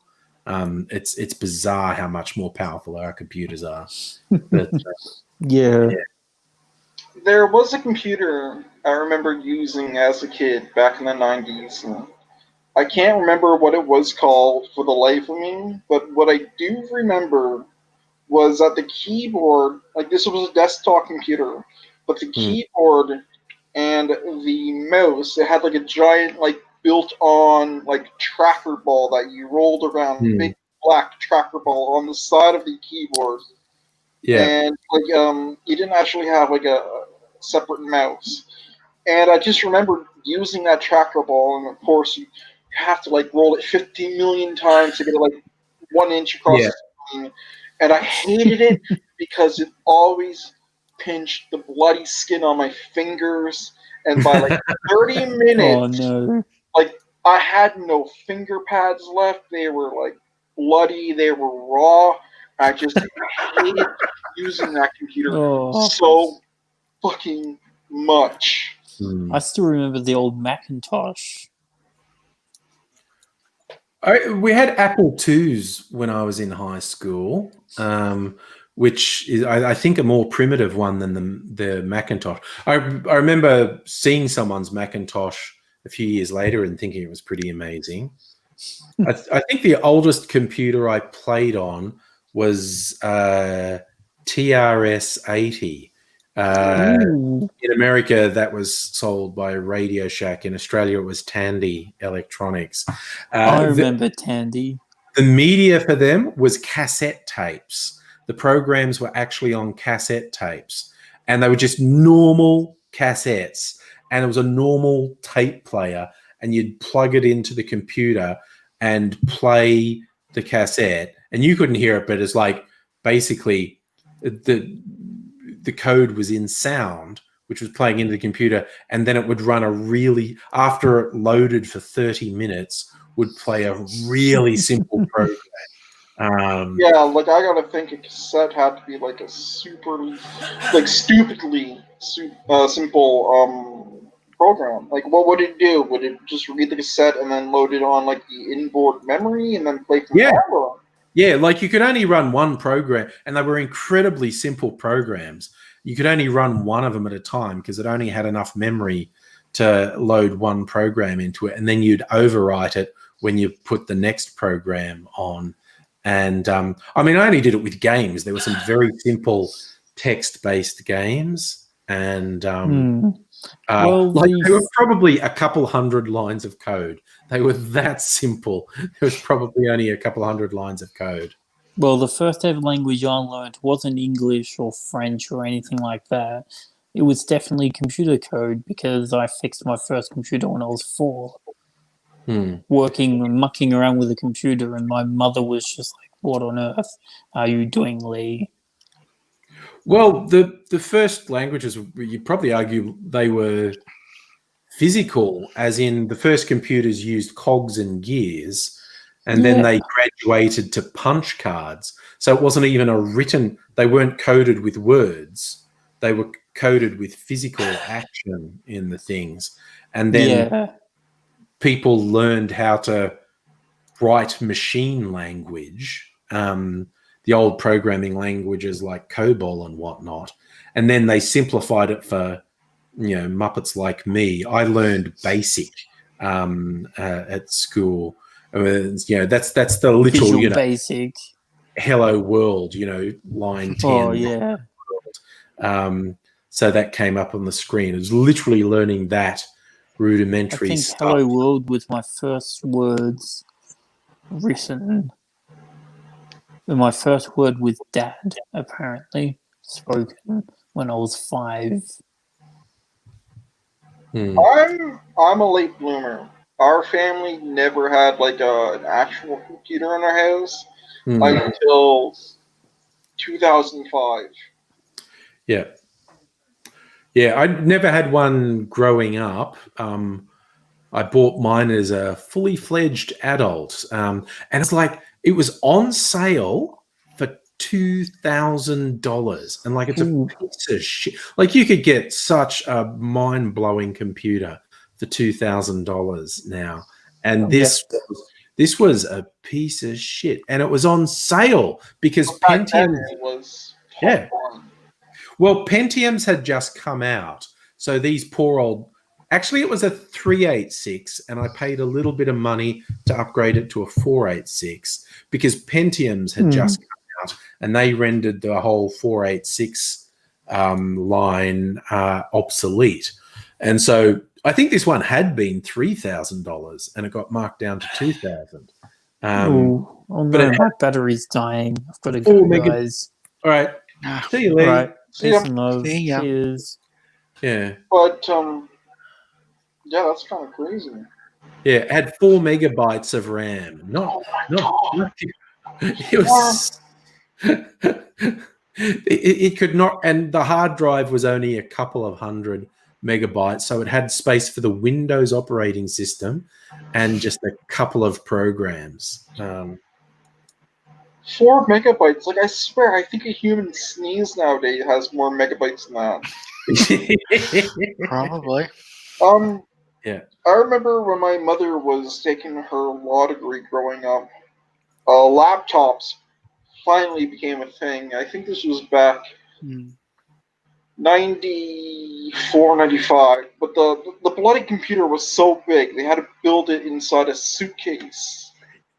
It's bizarre how much more powerful our computers are. But, yeah. There was a computer I remember using as a kid back in the 90s. And I can't remember what it was called for the life of me, but what I do remember was that the keyboard, like this was a desktop computer, but the keyboard and the mouse, it had like a giant, like built-on, like tracker ball that you rolled around, big black tracker ball on the side of the keyboard. Yeah. And like you didn't actually have like a separate mouse. And I just remember using that tracker ball, and of course you have to like roll it 50 million times to get it like 1 inch across the screen. And I hated it because it always pinched the bloody skin on my fingers. And by like 30 minutes, like I had no finger pads left. They were like bloody. They were raw. I just hated using that computer so fucking much. I still remember the old Macintosh. We had Apple IIs when I was in high school, which is, I think, a more primitive one than the Macintosh. I remember seeing someone's Macintosh a few years later and thinking it was pretty amazing. I think the oldest computer I played on was TRS-80. In America, that was sold by Radio Shack. In Australia, it was Tandy Electronics. I remember Tandy. The media for them was cassette tapes. The programs were actually on cassette tapes, and they were just normal cassettes. And it was a normal tape player, and you'd plug it into the computer and play the cassette. And you couldn't hear it, but it's like basically the code was in sound, which was playing into the computer, and then it would run after it loaded for 30 minutes, would play a really simple program. Yeah, like I gotta think a cassette had to be like a stupidly simple program. Like, what would it do? Would it just read the cassette and then load it on like the inboard memory and then play from there? Yeah, like you could only run one program, and they were incredibly simple programs. You could only run one of them at a time because it only had enough memory to load one program into it, and then you'd overwrite it when you put the next program on. And I mean, I only did it with games. There were some very simple text-based games, and Well, like they were probably a couple hundred lines of code. They were that simple. There was probably only a couple hundred lines of code. Well, the first ever language I learnt wasn't English or French or anything like that. It was definitely computer code because I fixed my first computer when I was 4. Working and mucking around with a computer, and my mother was just like, "What on earth are you doing, Lee?" Well, the first languages, you'd probably argue they were physical, as in the first computers used cogs and gears, and then they graduated to punch cards. So it wasn't even a written, they weren't coded with words. They were coded with physical action in the things. And then people learned how to write machine language, the old programming languages like COBOL and whatnot. And then they simplified it for, Muppets like me. I learned BASIC at school. That's the literal, Visual Basic. Hello World, line 10. Oh, yeah. So that came up on the screen. It was literally learning that rudimentary I think stuff. Hello World was my first words written. My first word with Dad, apparently, spoken when I was 5. I'm a late bloomer. Our family never had like an actual computer in our house until 2005. Yeah. Yeah, I never had one growing up. I bought mine as a fully fledged adult. And it's like, it was on sale for $2,000. And like, it's a piece of shit. Like, you could get such a mind blowing computer for $2,000 now. And this was a piece of shit. And it was on sale because Pentium was Well, Pentiums had just come out. So these poor old... Actually, it was a 386, and I paid a little bit of money to upgrade it to a 486 because Pentiums had just come out, and they rendered the whole 486 line obsolete. And so I think this one had been $3,000, and it got marked down to $2,000. Oh no, my battery's dying. I've got to go, guys. All right. See you later. All right. Peace and love. See ya. Cheers. Yeah. But yeah, that's kind of crazy. Yeah, it had 4 megabytes of RAM. Not it was it could not, and the hard drive was only a couple of hundred megabytes, so it had space for the Windows operating system and just a couple of programs. 4 megabytes? Like, I swear, I think a human sneeze nowadays has more megabytes than that. Probably. Yeah. I remember when my mother was taking her law degree growing up, laptops finally became a thing. I think this was back 94, 95. But the bloody computer was so big, they had to build it inside a suitcase.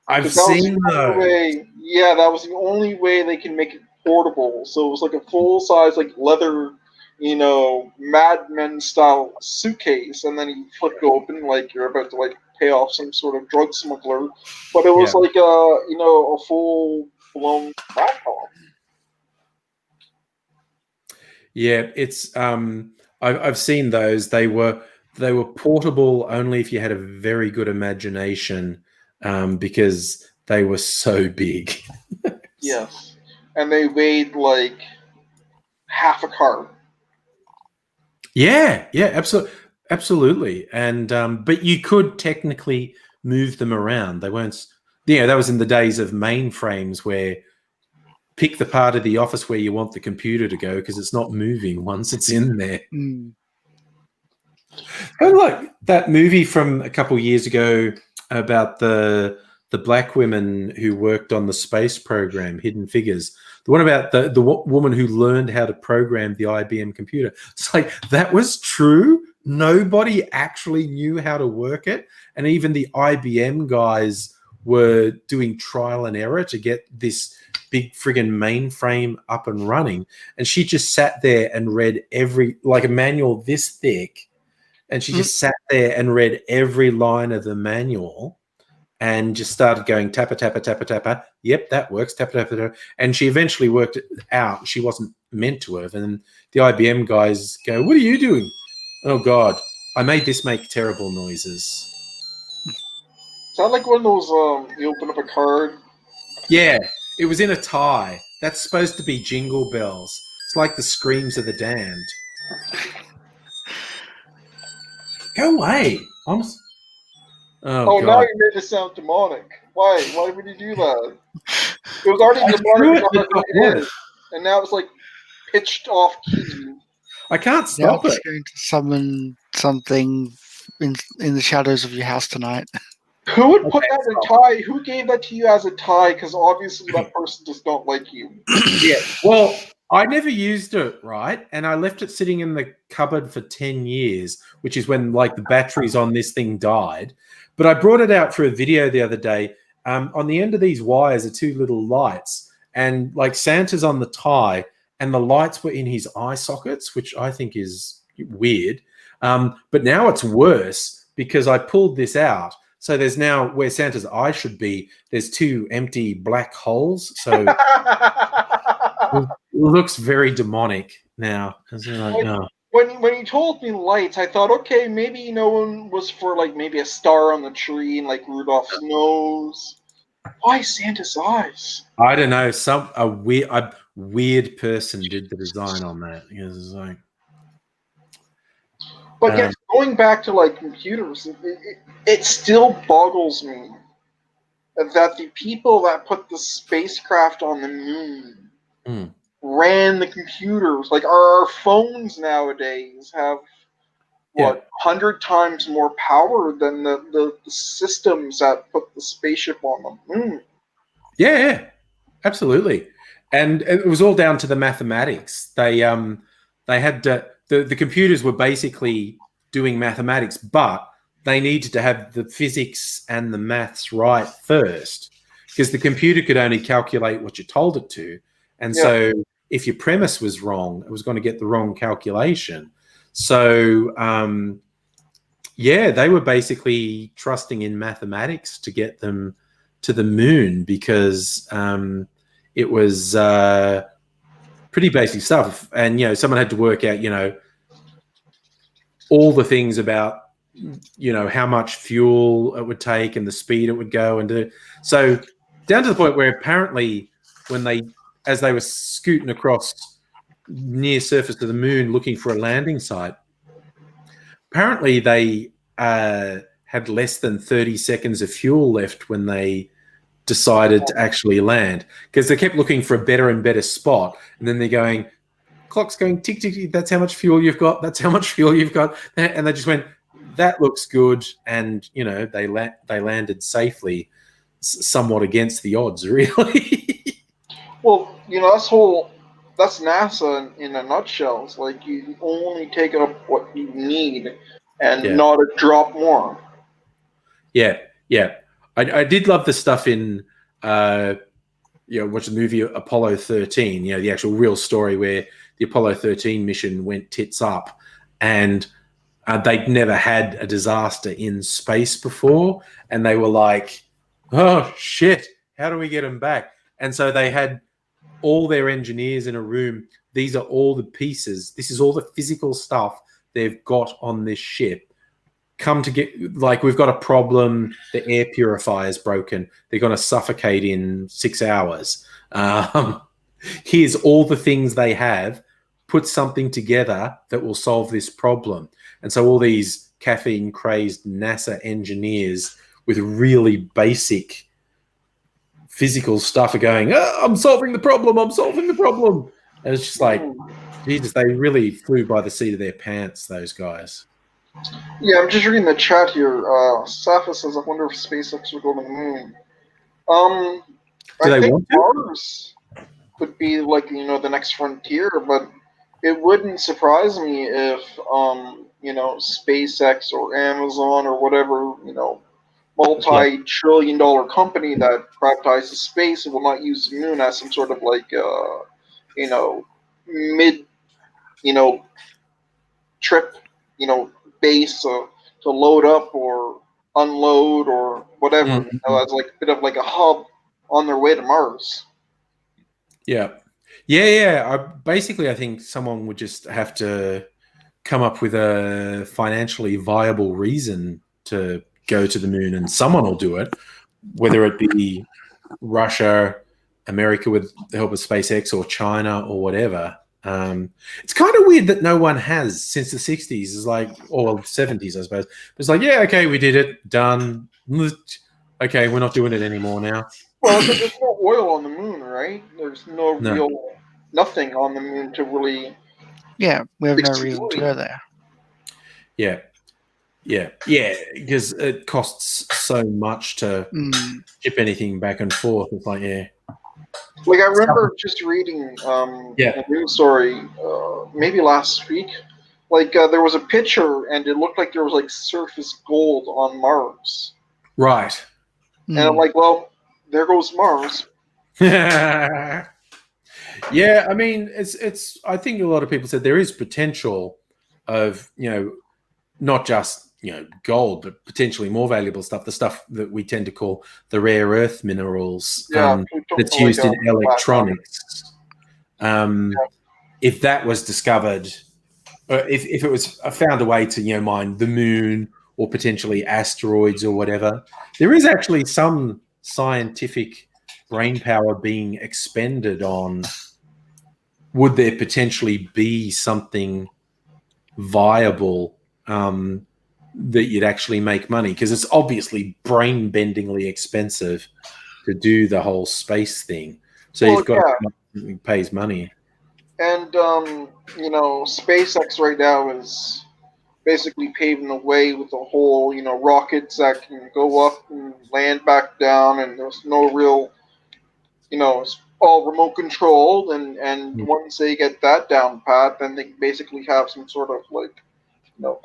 I've seen those. Yeah, that was the only way they can make it portable. So it was like a full-size, like, leather, Mad Men style suitcase, and then you flip it open like you're about to like pay off some sort of drug smuggler. But it was like a full-blown laptop. Yeah, it's I've seen those. They were portable only if you had a very good imagination, because they were so big. Yes, and they weighed like half a car. Yeah, absolutely. And but you could technically move them around. They weren't. That was in the days of mainframes where pick the part of the office where you want the computer to go because it's not moving once it's in there. Oh, look, that movie from a couple of years ago about the the black women who worked on the space program, Hidden Figures. The one about the woman who learned how to program the IBM computer. It's like, that was true. Nobody actually knew how to work it. And even the IBM guys were doing trial and error to get this big friggin' mainframe up and running. And she just sat there and read like a manual this thick. And she just sat there and read every line of the manual and just started going tappa, tappa, tappa, tappa. Yep, that works. Tappa, tappa, tappa. And she eventually worked it out. She wasn't meant to have. And the IBM guys go, what are you doing? Oh, God, I made this make terrible noises. Sound like one of those, you open up a card. Yeah, it was in a tie. That's supposed to be Jingle Bells. It's like the screams of the damned. Go away. Oh, now you made it sound demonic. Why? Why would you do that? It was already demonic as it is, and now it's like pitched off key. I can't Now stop it's it. going to summon something in the shadows of your house tonight. Who would put that in a tie? Who gave that to you as a tie? Because obviously that person does not like you. Yeah. Well, I never used it, right? And I left it sitting in the cupboard for 10 years, which is when like the batteries on this thing died. But I brought it out for a video the other day. On the end of these wires are two little lights, and like Santa's on the tie, and the lights were in his eye sockets, which I think is weird. But now it's worse because I pulled this out. So there's now where Santa's eye should be, there's two empty black holes. So it looks very demonic now. When you told me lights, I thought, okay, maybe no one was for like maybe a star on the tree and like Rudolph's nose. Why Santa's eyes? I don't know. A weird person did the design on that. It's like, but yes, going back to like computers, it still boggles me that the people that put the spacecraft on the moon ran the computers. Like our phones nowadays have 100 times more power than the systems that put the spaceship on the moon. Yeah, absolutely. And it was all down to the mathematics. They had the computers were basically doing mathematics, but they needed to have the physics and the maths right first, because the computer could only calculate what you told it to. And so if your premise was wrong, it was going to get the wrong calculation. So, they were basically trusting in mathematics to get them to the moon, because it was pretty basic stuff. And, someone had to work out, all the things about, how much fuel it would take and the speed it would go. And so down to the point where apparently as they were scooting across near surface of the moon looking for a landing site, apparently they had less than 30 seconds of fuel left when they decided to actually land, because they kept looking for a better and better spot. And then they're going, clock's going tick, tick, tick. That's how much fuel you've got. That's how much fuel you've got. And they just went, that looks good. And, they landed safely, somewhat against the odds, really. Well, that's NASA in a nutshell. It's like you only take up what you need and not a drop more. Yeah. I did love the stuff in, watch the movie Apollo 13, the actual real story where the Apollo 13 mission went tits up, and they'd never had a disaster in space before. And they were like, oh, shit, how do we get them back? And so they had all their engineers in a room. These are all the pieces. This is all the physical stuff they've got on this ship. Come to get, like, we've got a problem. The air purifier is broken. They're going to suffocate in 6 hours. Here's all the things they have. Put something together that will solve this problem. And so all these caffeine-crazed NASA engineers with really basic physical stuff are going, I'm solving the problem. I'm solving the problem. And it's just like, Jesus, they really flew by the seat of their pants, those guys. Yeah, I'm just reading the chat here. Safa says, I wonder if SpaceX will go to the moon. Do I they think want to? Mars would be like the next frontier, but it wouldn't surprise me if SpaceX or Amazon or whatever multi-trillion-dollar company that privatizes space will not use the moon as some sort of like mid trip base to load up or unload or whatever as like a bit of like a hub on their way to Mars. Yeah. I think someone would just have to come up with a financially viable reason to go to the moon, and someone will do it, whether it be Russia, America with the help of SpaceX, or China, or whatever. It's kind of weird that no one has since the 60s, is like, or 70s, I suppose. It's like, yeah, okay, we did it, done. Okay, we're not doing it anymore now. Well, because there's no oil on the moon, right? There's no No. real nothing on the moon to really. Yeah, we have no exploit. reason to go there. Yeah, because it costs so much to ship anything back and forth. It's like, yeah. Like I remember just reading a news story maybe last week. Like there was a picture, and it looked like there was like surface gold on Mars. Right. And I'm like, well, there goes Mars. Yeah, I mean, it's. I think a lot of people said there is potential of not just gold, but potentially more valuable stuff. The stuff that we tend to call the rare earth minerals that's used in electronics. If that was discovered, if it was found a way to mine the moon or potentially asteroids or whatever, there is actually some scientific brain power being expended on would there potentially be something viable that you'd actually make money, because it's obviously brain-bendingly expensive to do the whole space thing. So you've got something that pays money. And SpaceX right now is basically paving the way with the whole rockets that can go up and land back down, and there's no real it's all remote controlled, and once they get that down pat, then they basically have some sort of like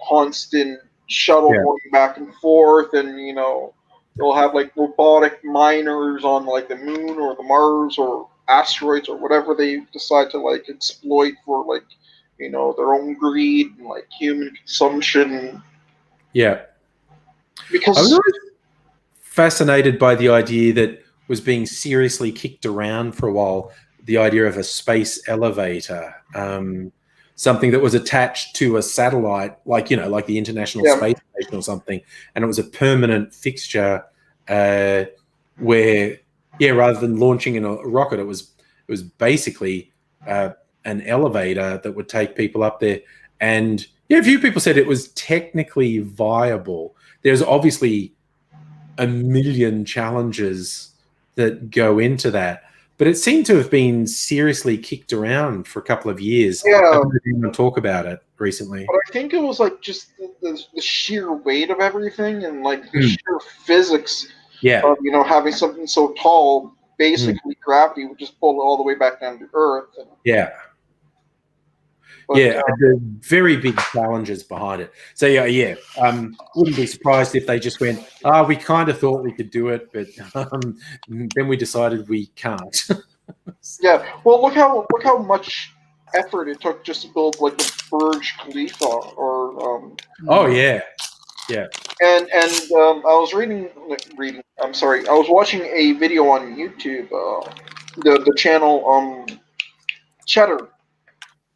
constant shuttle going back and forth, and they'll have like robotic miners on like the moon or the Mars or asteroids or whatever they decide to like exploit for like their own greed and like human consumption. Yeah, because I was always fascinated by the idea that was being seriously kicked around for a while, the idea of a space elevator, something that was attached to a satellite, like like the International Space Station or something, and it was a permanent fixture where, rather than launching in a rocket, it was basically an elevator that would take people up there. And a few people said it was technically viable. There's obviously a million challenges that go into that, but it seemed to have been seriously kicked around for a couple of years. Yeah, I haven't even talk about it recently. But I think it was like just the sheer weight of everything and like the sheer physics of having something so tall, basically gravity would just pull it all the way back down to Earth. The very big challenges behind it. So wouldn't be surprised if they just went, we kind of thought we could do it, but then we decided we can't. Well, look how much effort it took just to build like the Burj Khalifa or And I was I was watching a video on YouTube, the channel Cheddar,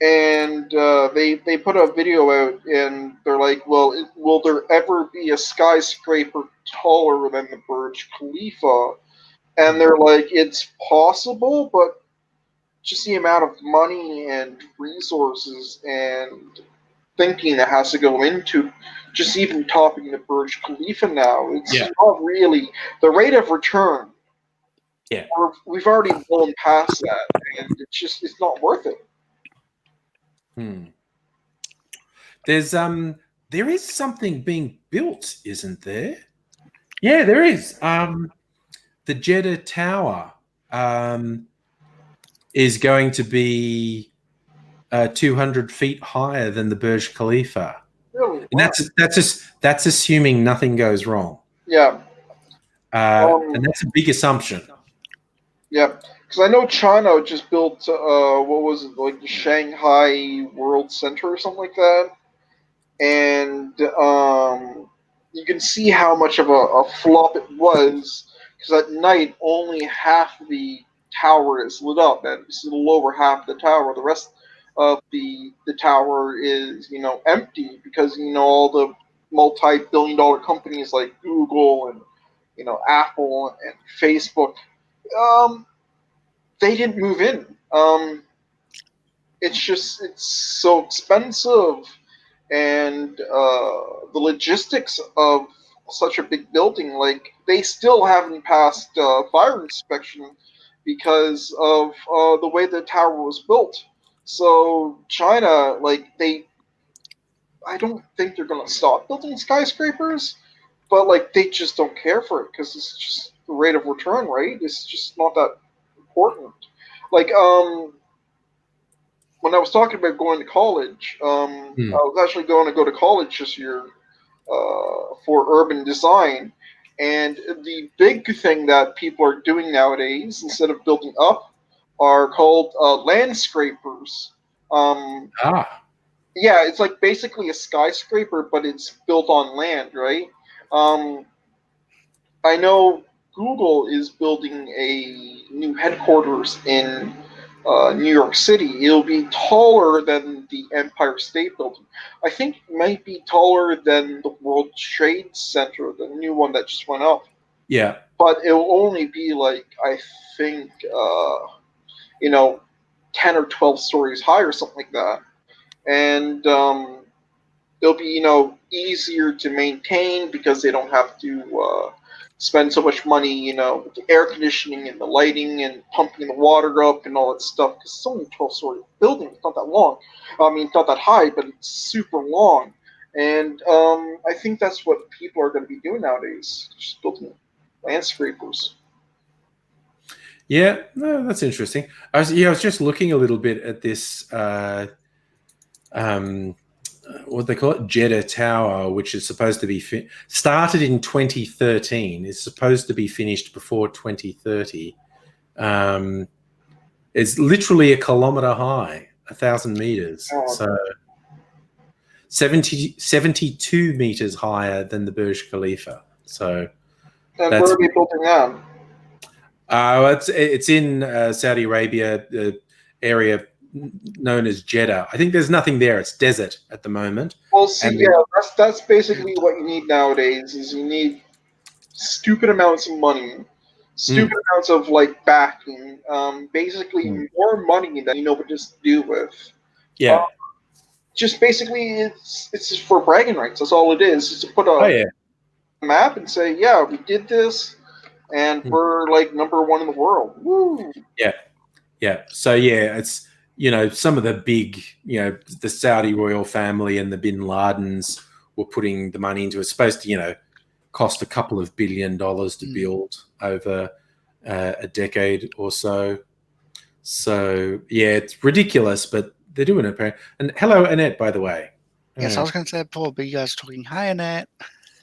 and they put a video out, and they're like, well, will there ever be a skyscraper taller than the Burj Khalifa? And they're like, it's possible, but just the amount of money and resources and thinking that has to go into just even topping the Burj Khalifa now. It's not really the rate of return. We've already blown past that, and it's not worth it. There is something being built, isn't there? Yeah, there is. the Jeddah Tower is going to be 200 feet higher than the Burj Khalifa. Really? And that's assuming nothing goes wrong. Yeah. And that's a big assumption. Yeah, because I know China just built what was it, like the Shanghai World Center or something like that, and you can see how much of a flop it was, because at night only half the tower is lit up, and this is the lower half of the tower. The rest of the tower is empty, because all the multi-billion-dollar companies like Google and Apple and Facebook. They didn't move in. It's so expensive, and the logistics of such a big building, like they still haven't passed fire inspection because of the way the tower was built. So China, I don't think they're gonna stop building skyscrapers, but they just don't care for it because it's just the rate of return, right? It's just not that important. Like, when I was talking about going to college, I was actually going to go to college this year for urban design. And the big thing that people are doing nowadays, instead of building up, are called land scrapers. Yeah, it's like basically a skyscraper, but it's built on land, right? I know Google is building a new headquarters in New York City. It'll be taller than the Empire State Building. I think it might be taller than the World Trade Center, the new one that just went up. Yeah. But it'll only be I think, 10 or 12 stories high or something like that. And it'll be, easier to maintain because they don't have to spend so much money, with the air conditioning and the lighting and pumping the water up and all that stuff. Because it's only a 12-story building. It's not that long. I mean, it's not that high, but it's super long. And I think that's what people are going to be doing nowadays, just building land scrapers. Yeah, no, that's interesting. I was just looking a little bit at this, what they call it, Jeddah Tower, which is supposed to be started in 2013, is supposed to be finished before 2030. It's literally 1 kilometer high, 1,000 meters. Oh. So 72 meters higher than the Burj Khalifa. So And where are they building that? It's in Saudi Arabia, the area known as Jeddah. I think there's nothing there. It's desert at the moment. Well, see, that's basically what you need nowadays. Is you need stupid amounts of money, stupid amounts of backing. Basically, more money than you know what to do with. Yeah. Just basically, it's just for bragging rights. That's all it is. Just to put a map and say, yeah, we did this. And we're number one in the world. Woo! Yeah. So it's some of the big, the Saudi royal family and the Bin Ladens were putting the money into it. It's supposed to, cost $2 billion to build over a decade or so. So it's ridiculous, but they're doing it. And hello, Annette, by the way. Yes, I was going to say before, but you guys are talking. Hi, Annette.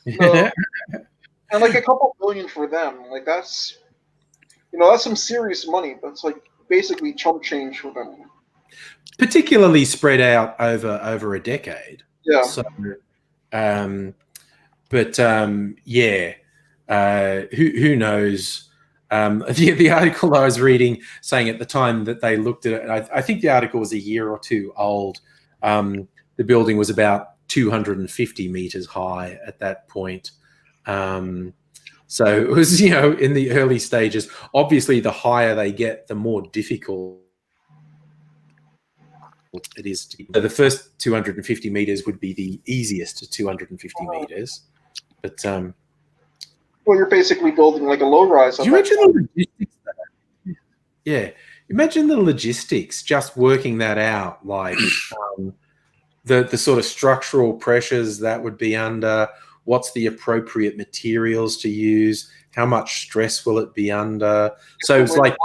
And $2 billion for them, that's that's some serious money. But it's basically chump change for them. Particularly spread out over a decade. Yeah. So, who knows? The article I was reading saying at the time that they looked at it, I think the article was a year or two old. The building was about 250 meters high at that point. So it was, in the early stages. Obviously, the higher they get, the more difficult it is. So the first 250 meters would be the easiest 250 meters. But well, you're basically building a low-rise. Do you imagine the logistics? Yeah, imagine the logistics. Just working that out, the sort of structural pressures that would be under. what's the appropriate materials to use, how much stress will it be under. So it's like,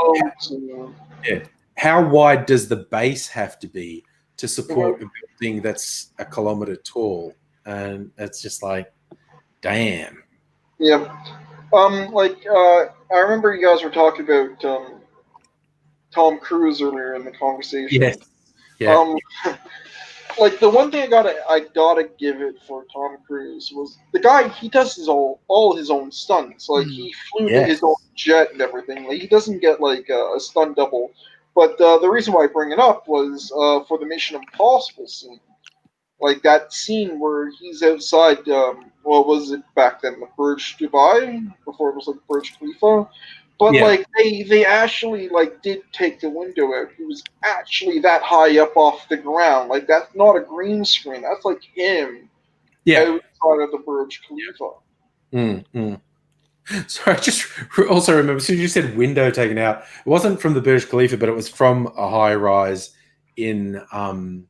how wide does the base have to be to support a building that's a kilometer tall? And it's just like, damn. Yeah. I remember you guys were talking about Tom Cruise earlier in the conversation. Yes. Yeah. Like the one thing I gotta give it for Tom Cruise was the guy. He does all his own stunts. Like he flew his own jet and everything. Like he doesn't get like a stunt double. But the reason why I bring it up was for the Mission Impossible scene. Like that scene where he's outside, what was it back then, the Burj Dubai, before it was like Burj Khalifa. But like they actually like did take the window out. He was actually that high up off the ground. Like that's not a green screen. That's like him outside of the Burj Khalifa. So I just also remember, so you said window taken out. It wasn't from the Burj Khalifa, but it was from a high rise in one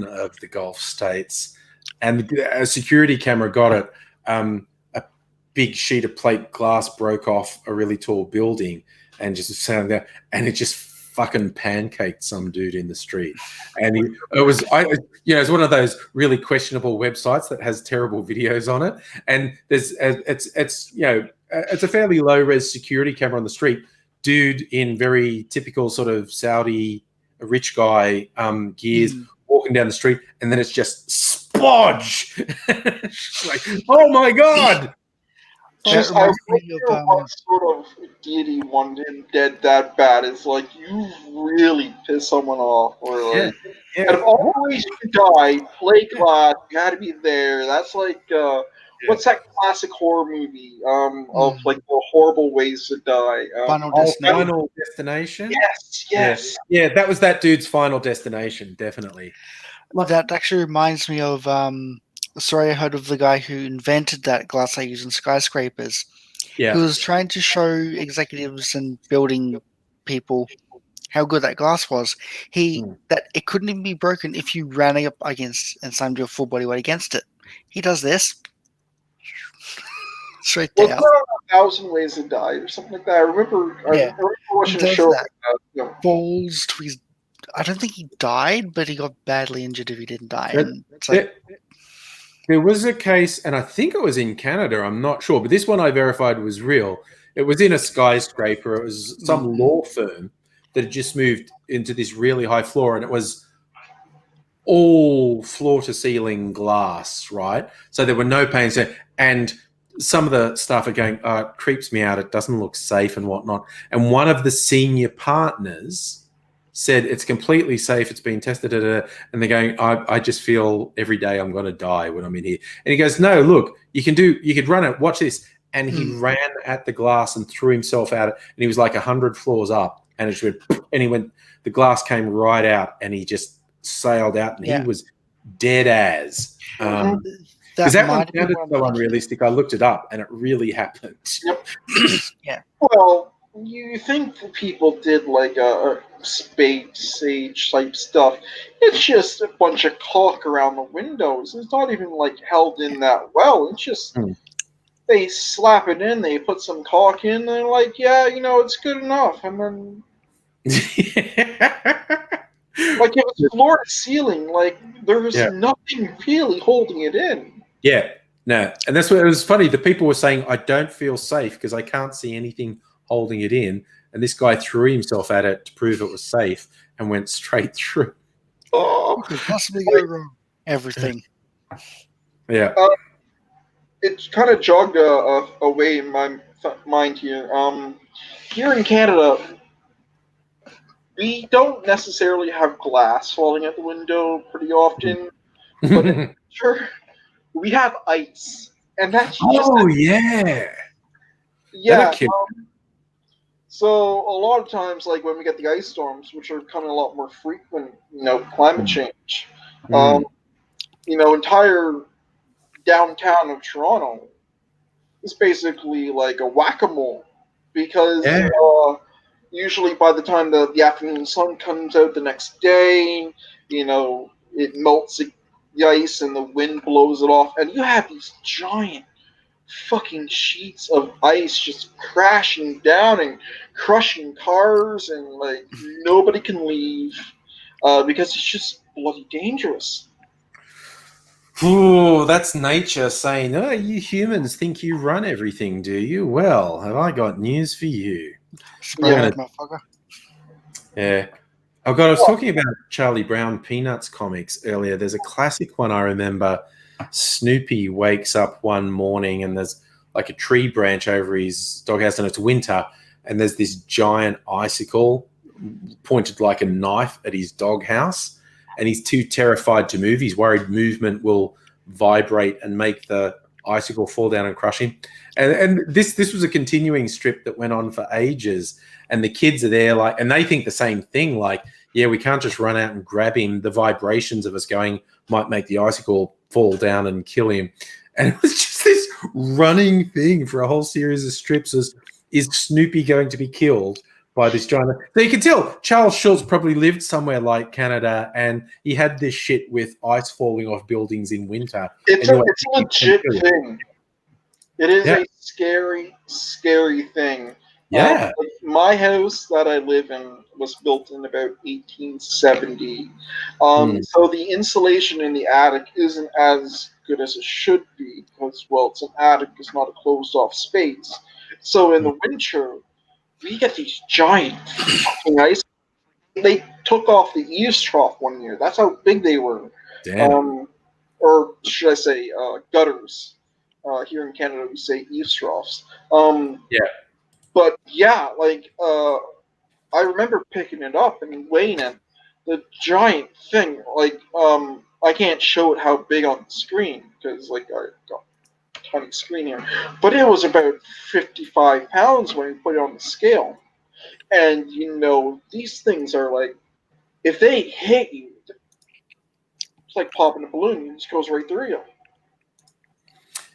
of the Gulf states, and a security camera got it. A big sheet of plate glass broke off a really tall building and just sounded there, and it just fucking pancaked some dude in the street. And it's one of those really questionable websites that has terrible videos on it. And there's it's a fairly low res security camera on the street. Dude in very typical sort of Saudi rich guy gears walking down the street, and then it's just spodge. Like, oh my god! I wonder what sort of deity wanted him dead that bad. It's like you really piss someone off, or like out of all ways you die, play glass. You got to be there. That's like what's that classic horror movie of like the horrible ways to die? Final Destination. Yes. Yeah, that was that dude's Final Destination, definitely. Well, that actually reminds me of the story I heard of the guy who invented that glass I use in skyscrapers. Yeah. Who was trying to show executives and building people how good that glass was. That it couldn't even be broken if you ran up against and slammed your full body weight against it. He does this. Straight down. Well, 1,000 Ways to Die or something like that. I remember watching a show. Falls to his. I don't think he died, but he got badly injured if he didn't die. There was a case, and I think it was in Canada, I'm not sure, but this one I verified was real. It was in a skyscraper. It was some law firm that had just moved into this really high floor, and it was all floor-to-ceiling glass, right? So there were no panes there. And some of the staff are going, it creeps me out. It doesn't look safe and whatnot. And one of the senior partners said it's completely safe. It's been tested. And they're going, I just feel every day I'm going to die when I'm in here. And he goes, no, look, you could run it. Watch this. And he ran at the glass and threw himself at it. And he was like 100 floors up. And it went, and he went, the glass came right out and he just sailed out and he was dead as. Because that one sounded so unrealistic. I looked it up and it really happened. Yep. Well, you think people did like a space age type stuff. It's just a bunch of caulk around the windows. It's not even like held in that well. It's just they slap it in, they put some caulk in, and they're like, it's good enough. And then like it was floor to ceiling, like there was nothing really holding it in. Yeah. No. And that's what it was funny. The people were saying, I don't feel safe because I can't see anything holding it in, and this guy threw himself at it to prove it was safe and went straight through. What could possibly go wrong? Everything. Yeah. It kind of jogged a way in my mind here. Here in Canada, we don't necessarily have glass falling out the window pretty often, but we have ice, and that's yeah. So a lot of times, like when we get the ice storms, which are coming a lot more frequent, climate change, entire downtown of Toronto is basically like a whack-a-mole because usually by the time the afternoon sun comes out the next day, it melts the ice and the wind blows it off, and you have these giant fucking sheets of ice just crashing down and crushing cars, and like nobody can leave because it's just bloody dangerous. Ooh, that's nature saying, "Oh, you humans think you run everything, do you? Well, have I got news for you?" Spray Yeah. it, motherfucker. Yeah. Oh God, I was talking about Charlie Brown Peanuts comics earlier. There's a classic one I remember. Snoopy wakes up one morning and there's like a tree branch over his doghouse, and it's winter, and there's this giant icicle pointed like a knife at his doghouse, and he's too terrified to move. He's worried movement will vibrate and make the icicle fall down and crush him. And this was a continuing strip that went on for ages. And the kids are there, like, and they think the same thing. Like, yeah, we can't just run out and grab him. The vibrations of us going might make the icicle fall down and kill him. And it was just this running thing for a whole series of strips. Is Snoopy going to be killed by this giant? So you can tell Charles Schulz probably lived somewhere like Canada, and he had this shit with ice falling off buildings in winter. It's a legit thing. It is a scary, scary thing. Yeah. My house that I live in was built in about 1870. So the insulation in the attic isn't as good as it should be because, well, it's an attic, it's not a closed-off space. So in the winter, we get these giant fucking ice. They took off the eaves trough one year. That's how big they were. Damn. Or should I say gutters. Here in Canada, we say eaves troughs. Yeah. But yeah, like I remember picking it up and weighing it. The giant thing, like I can't show it how big on the screen because like I got a tiny screen here, but it was about 55 pounds when you put it on the scale. And you know these things are like, if they hit you, it's like popping a balloon. It just goes right through you.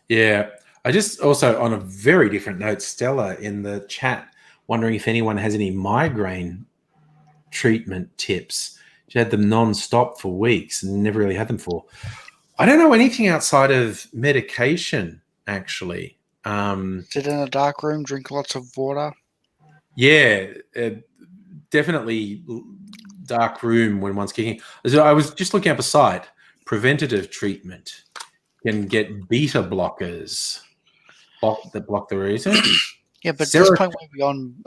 Yeah. I just also, on a very different note, Stella in the chat, wondering if anyone has any migraine treatment tips. She had them non-stop for weeks and never really had them for. I don't know anything outside of medication, actually. Sit in a dark room, drink lots of water. Yeah, definitely dark room when one's kicking. So I was just looking up a site, preventative treatment can get beta blockers that block the reason. Yeah, but at this point we're beyond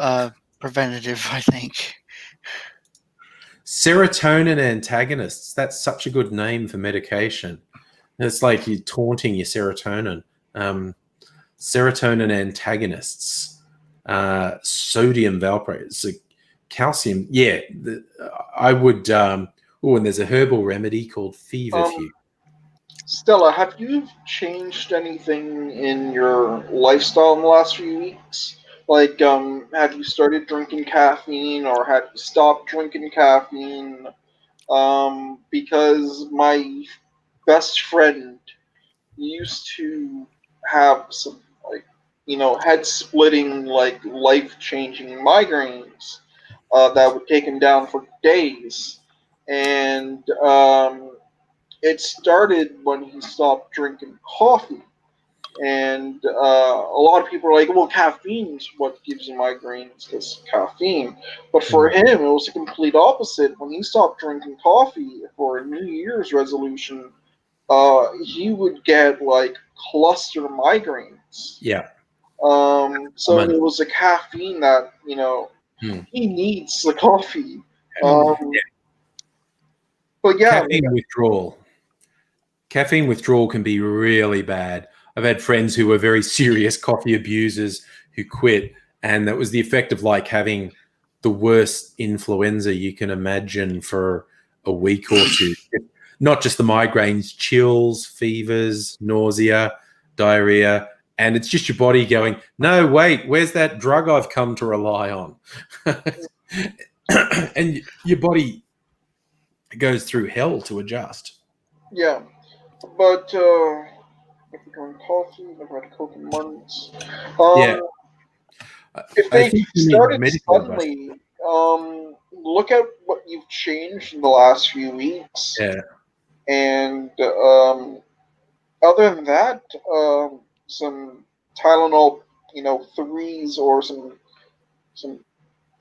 preventative, I think. Serotonin antagonists. That's such a good name for medication. It's like you're taunting your serotonin. Serotonin antagonists. Sodium valproate. So calcium. Yeah, I would. And there's a herbal remedy called feverfew. Stella, have you changed anything in your lifestyle in the last few weeks? Like, have you started drinking caffeine or have you stopped drinking caffeine? Because my best friend used to have some, like, head splitting, like, life changing migraines that would take him down for days. And, it started when he stopped drinking coffee. And a lot of people are like, well, caffeine's what gives you migraines, is caffeine. But for him, it was the complete opposite. When he stopped drinking coffee for a New Year's resolution, he would get, like, cluster migraines. Yeah. So it was the caffeine that, he needs the coffee. But yeah. Caffeine withdrawal can be really bad. I've had friends who were very serious coffee abusers who quit, and that was the effect of like having the worst influenza you can imagine for a week or two. Not just the migraines, chills, fevers, nausea, diarrhea, and it's just your body going, no, wait, where's that drug I've come to rely on? And your body goes through hell to adjust. Yeah, but if you're drinking coffee, I've had Coke in months. If they started suddenly, look at what you've changed in the last few weeks. Yeah. and other than that, some Tylenol, threes or some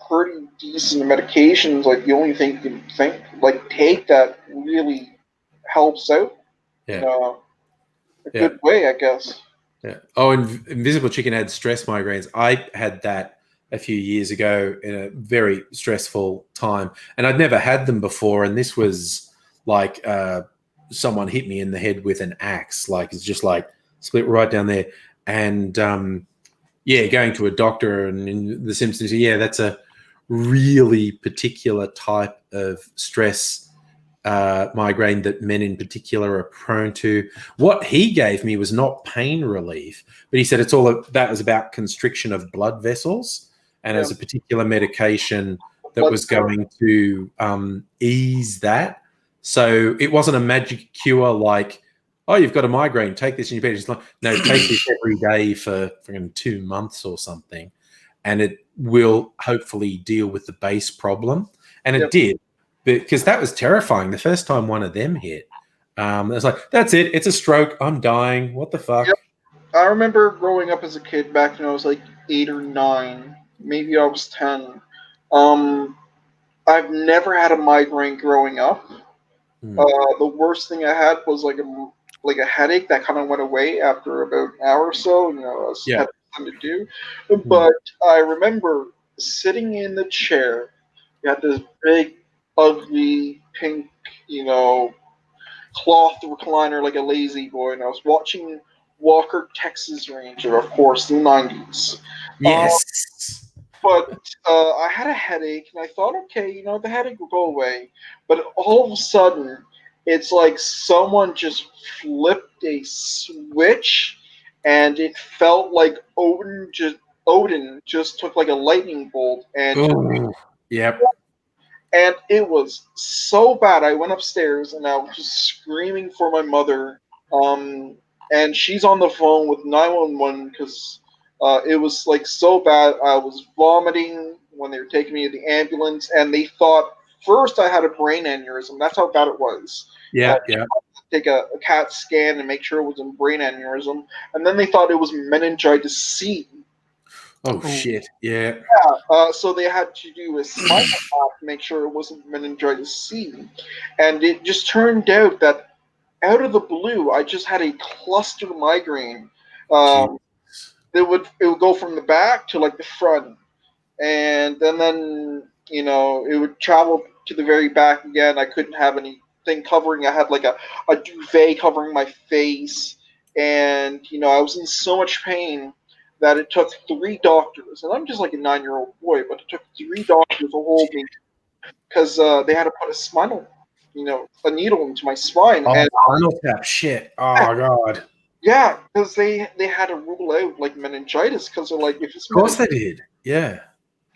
pretty decent medications. Like the only thing you can take that really helps out in Yeah. a Yeah. good way, I guess. Yeah. Oh, and Invisible Chicken had stress migraines. I had that a few years ago in a very stressful time, and I'd never had them before. And this was like someone hit me in the head with an axe. Like it's just like split right down there. And going to a doctor and in the Simpsons, that's a really particular type of stress migraine that men in particular are prone to. What he gave me was not pain relief, but he said that was about constriction of blood vessels, and it was a particular medication that was going to ease that. So it wasn't a magic cure like, oh, you've got a migraine, take this in your bed. It's like, no, take this every day for 2 months or something, and it will hopefully deal with the base problem. And it did. Because that was terrifying. The first time one of them hit, I was like, that's it. It's a stroke. I'm dying. What the fuck? Yep. I remember growing up as a kid back when I was like 8 or 9. Maybe I was 10. I've never had a migraine growing up. The worst thing I had was like a headache that kind of went away after about an hour or so. I had something to do. But I remember sitting in the chair. You had this big, ugly, pink, cloth recliner like a lazy boy, and I was watching Walker, Texas Ranger, of course, in the 90s. Yes. But I had a headache, and I thought, okay, the headache will go away. But all of a sudden, it's like someone just flipped a switch, and it felt like Odin just took like a lightning bolt and Yep. And it was so bad. I went upstairs and I was just screaming for my mother. And she's on the phone with 911 because it was like so bad. I was vomiting when they were taking me to the ambulance, and they thought first I had a brain aneurysm. That's how bad it was. Yeah. Take a CAT scan and make sure it was a brain aneurysm, and then they thought it was meningitis C. Oh shit! Yeah. So they had to do a spinal tap to make sure it wasn't meningitis C, and it just turned out that out of the blue, I just had a cluster migraine. It would go from the back to like the front, and then it would travel to the very back again. I couldn't have anything covering. I had like a duvet covering my face, and I was in so much pain that it took 3 doctors, and I'm just like a 9-year-old boy, but it took 3 doctors to hold me because they had to put a needle into my spine. Oh, and spinal tap. Shit. Oh god. yeah, because they had to rule out like meningitis because they're like, if it's Of course they did. Yeah.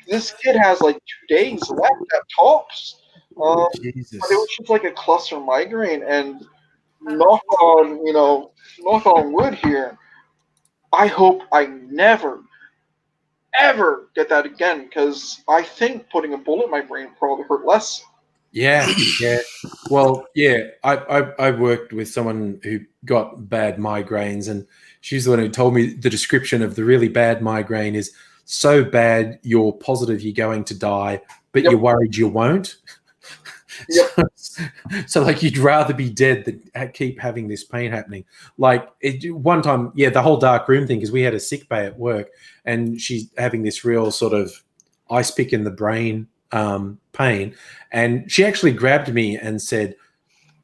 this kid has like 2 days left at tops. Jesus. But it was just like a cluster migraine, and knock on wood here. I hope I never, ever get that again, because I think putting a bullet in my brain probably hurt less. Yeah. Well, yeah. I worked with someone who got bad migraines, and she's the one who told me the description of the really bad migraine is so bad you're positive you're going to die, but you're worried you won't. So like you'd rather be dead than keep having this pain happening. Like one time, the whole dark room thing, because we had a sick bay at work, and she's having this real sort of ice pick in the brain pain, and she actually grabbed me and said,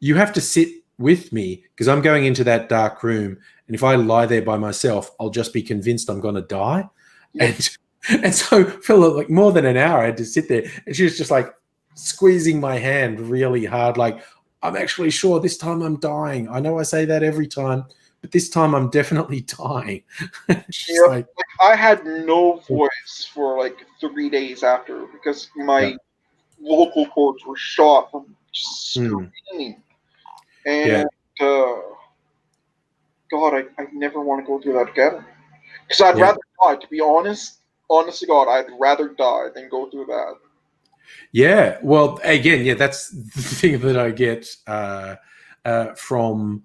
"You have to sit with me because I'm going into that dark room, and if I lie there by myself, I'll just be convinced I'm going to die." And so for like more than an hour, I had to sit there, and she was just like squeezing my hand really hard, like, I'm actually sure this time I'm dying. I know I say that every time, but this time I'm definitely dying. Like, I had no voice for like 3 days after because my vocal cords were shot from screaming. And God, I never want to go through that again. Because I'd rather die, to be honest to God, I'd rather die than go through that. Yeah, well, again, that's the thing that I get from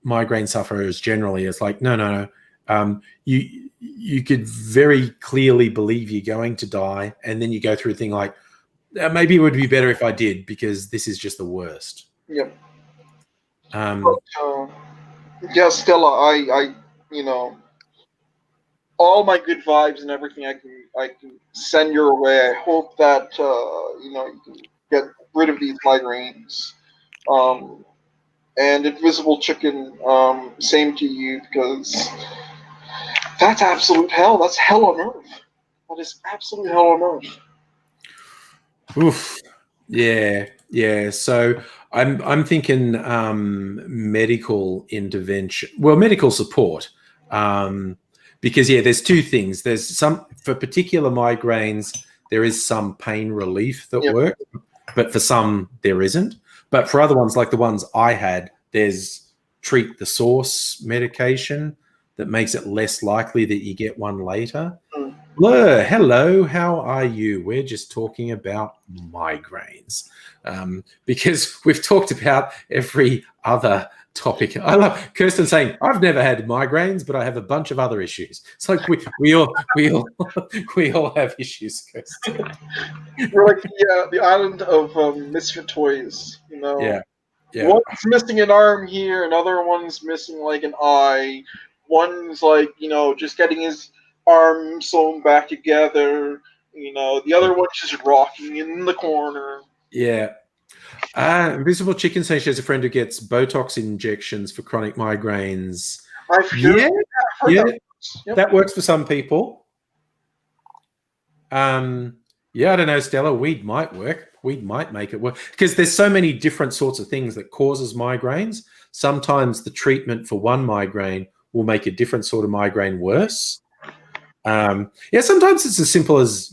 migraine sufferers generally is like, no. You could very clearly believe you're going to die, and then you go through a thing like, maybe it would be better if I did, because this is just the worst. Yep. Um, Yeah, Stella, I, all my good vibes and everything I can send your way. I hope that you can get rid of these migraines. And Invisible Chicken, same to you, because that's absolute hell. That's hell on earth. That is absolute hell on earth. Oof. Yeah. So I'm thinking medical intervention. Well, medical support. Because there's two things. There's some for particular migraines, there is some pain relief that works, but for some there isn't. But for other ones, like the ones I had, there's treat the source medication that makes it less likely that you get one later. Blur, hello, how are you? We're just talking about migraines because we've talked about every other topic. I love Kirsten saying, "I've never had migraines, but I have a bunch of other issues." It's like we all have issues, Kirsten. We're like the island of misfit toys. Yeah. One's missing an arm here, another one's missing like an eye. One's like just getting his arm sewn back together. The other one's just rocking in the corner. Yeah. Invisible Chicken says she has a friend who gets Botox injections for chronic migraines. I've heard that works for some people. I don't know, Stella. Weed might work. Weed might make it work because there's so many different sorts of things that causes migraines. Sometimes the treatment for one migraine will make a different sort of migraine worse. Sometimes it's as simple as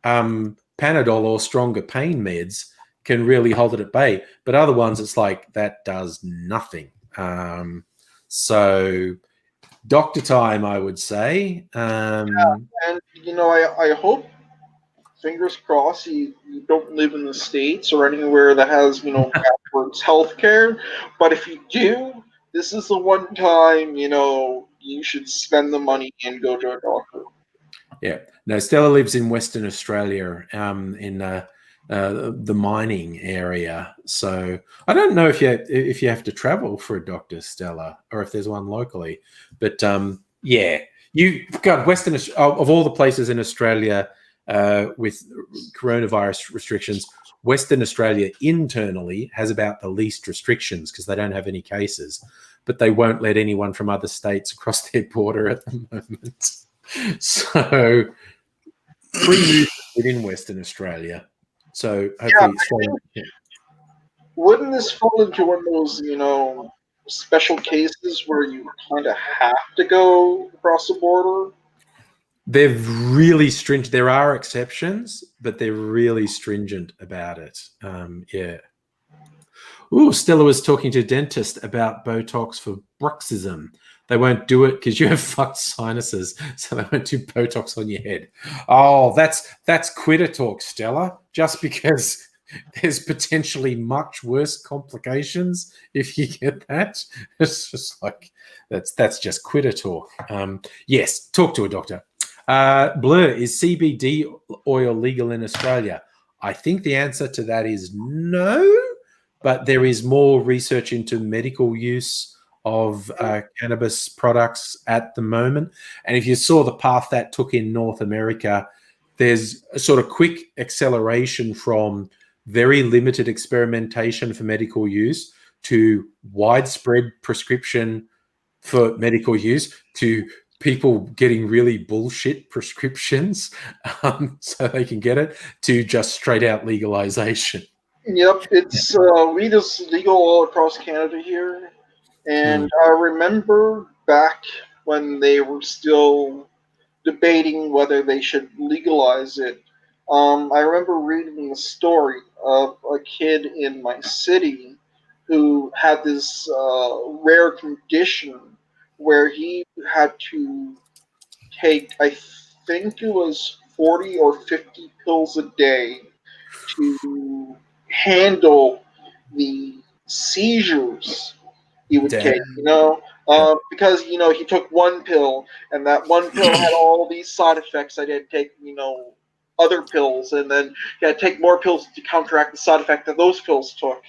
Panadol or stronger pain meds can really hold it at bay, but other ones it's like that does nothing. So doctor time, I would say. And I hope, fingers crossed, you don't live in the States or anywhere that has backwards healthcare. But if you do, this is the one time you should spend the money and go to a doctor. Yeah, no. Stella lives in Western Australia, in the mining area. So I don't know if you have to travel for a doctor, Stella, or if there's one locally. But you've got Western of all the places in Australia with coronavirus restrictions. Western Australia internally has about the least restrictions because they don't have any cases, but they won't let anyone from other states across their border at the moment. So free movement within Western Australia. So hopefully, wouldn't this fall into one of those special cases where you kind of have to go across the border? They're really stringent. There are exceptions, but they're really stringent about it. Ooh, Stella was talking to a dentist about Botox for bruxism. They won't do it because you have fucked sinuses, so they won't do Botox on your head. Oh, that's quitter talk, Stella. Just because there's potentially much worse complications if you get that. It's just like that's just quitter talk. Yes, talk to a doctor. Blur, is CBD oil legal in Australia? I think the answer to that is no, but there is more research into medical use of cannabis products at the moment. And if you saw the path that took in North America, there's a sort of quick acceleration from very limited experimentation for medical use to widespread prescription for medical use to people getting really bullshit prescriptions so they can get it to just straight out legalization. Yep, it's weed is legal all across Canada here. And I remember back when they were still debating whether they should legalize it. I remember reading the story of a kid in my city who had this rare condition where he had to take, I think it was 40 or 50 pills a day to handle the seizures he would Damn. take, because he took one pill, and that one pill had all these side effects that he had to take, other pills, and then he had to take more pills to counteract the side effect that those pills took.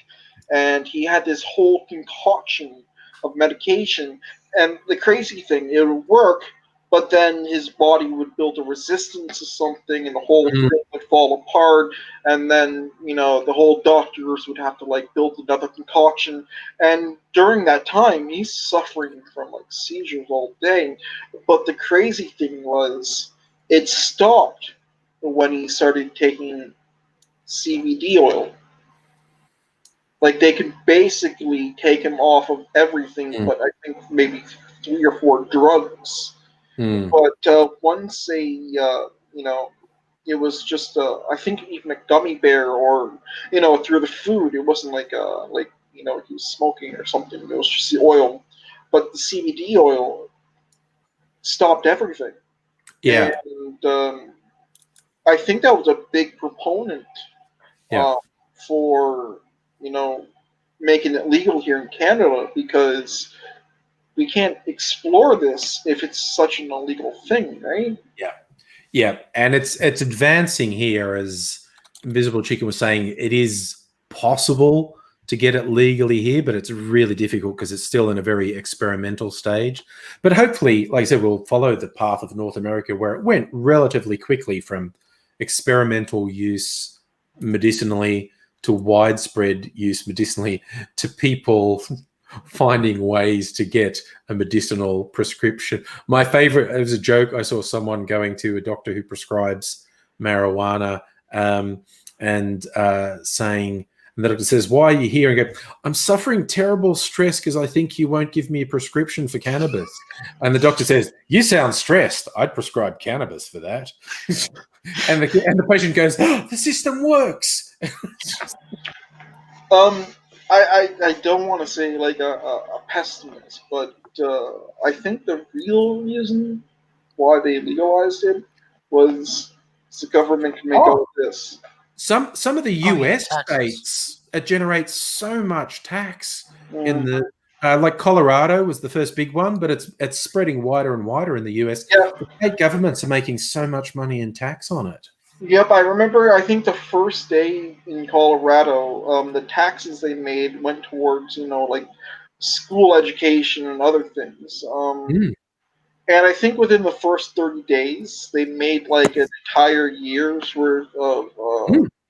And he had this whole concoction of medication. And the crazy thing, it would work, but then his body would build a resistance to something, and the whole thing would fall apart. And then, the whole doctors would have to build another concoction. And during that time, he's suffering from seizures all day. But the crazy thing was, it stopped when he started taking CBD oil. They could basically take him off of everything, but I think maybe 3 or 4 drugs. But once it was just I think even a gummy bear, or through the food. It wasn't he was smoking or something. It was just the oil, but the CBD oil stopped everything. Yeah. And I think that was a big proponent for making it legal here in Canada, because we can't explore this if it's such an illegal thing, right? Yeah, and it's advancing here, as Invisible Chicken was saying. It is possible to get it legally here, but it's really difficult because it's still in a very experimental stage. But hopefully, like I said, we'll follow the path of North America, where it went relatively quickly from experimental use medicinally to widespread use medicinally to people finding ways to get a medicinal prescription. My favorite, it was a joke. I saw someone going to a doctor who prescribes marijuana and saying, and the doctor says, "Why are you here?" And go, "I'm suffering terrible stress because I think you won't give me a prescription for cannabis." And the doctor says, "You sound stressed. I'd prescribe cannabis for that." and the patient goes, "Oh, the system works." I don't want to say a pessimist, but I think the real reason why they legalized it was the government can make all of this. Some of the US states, it generates so much tax in the like Colorado was the first big one, but it's spreading wider and wider in the US. Yeah. The state governments are making so much money in tax on it. Yep, I remember. I think the first day in Colorado, the taxes they made went towards school education and other things. And I think within the first 30 days, they made an entire year's worth of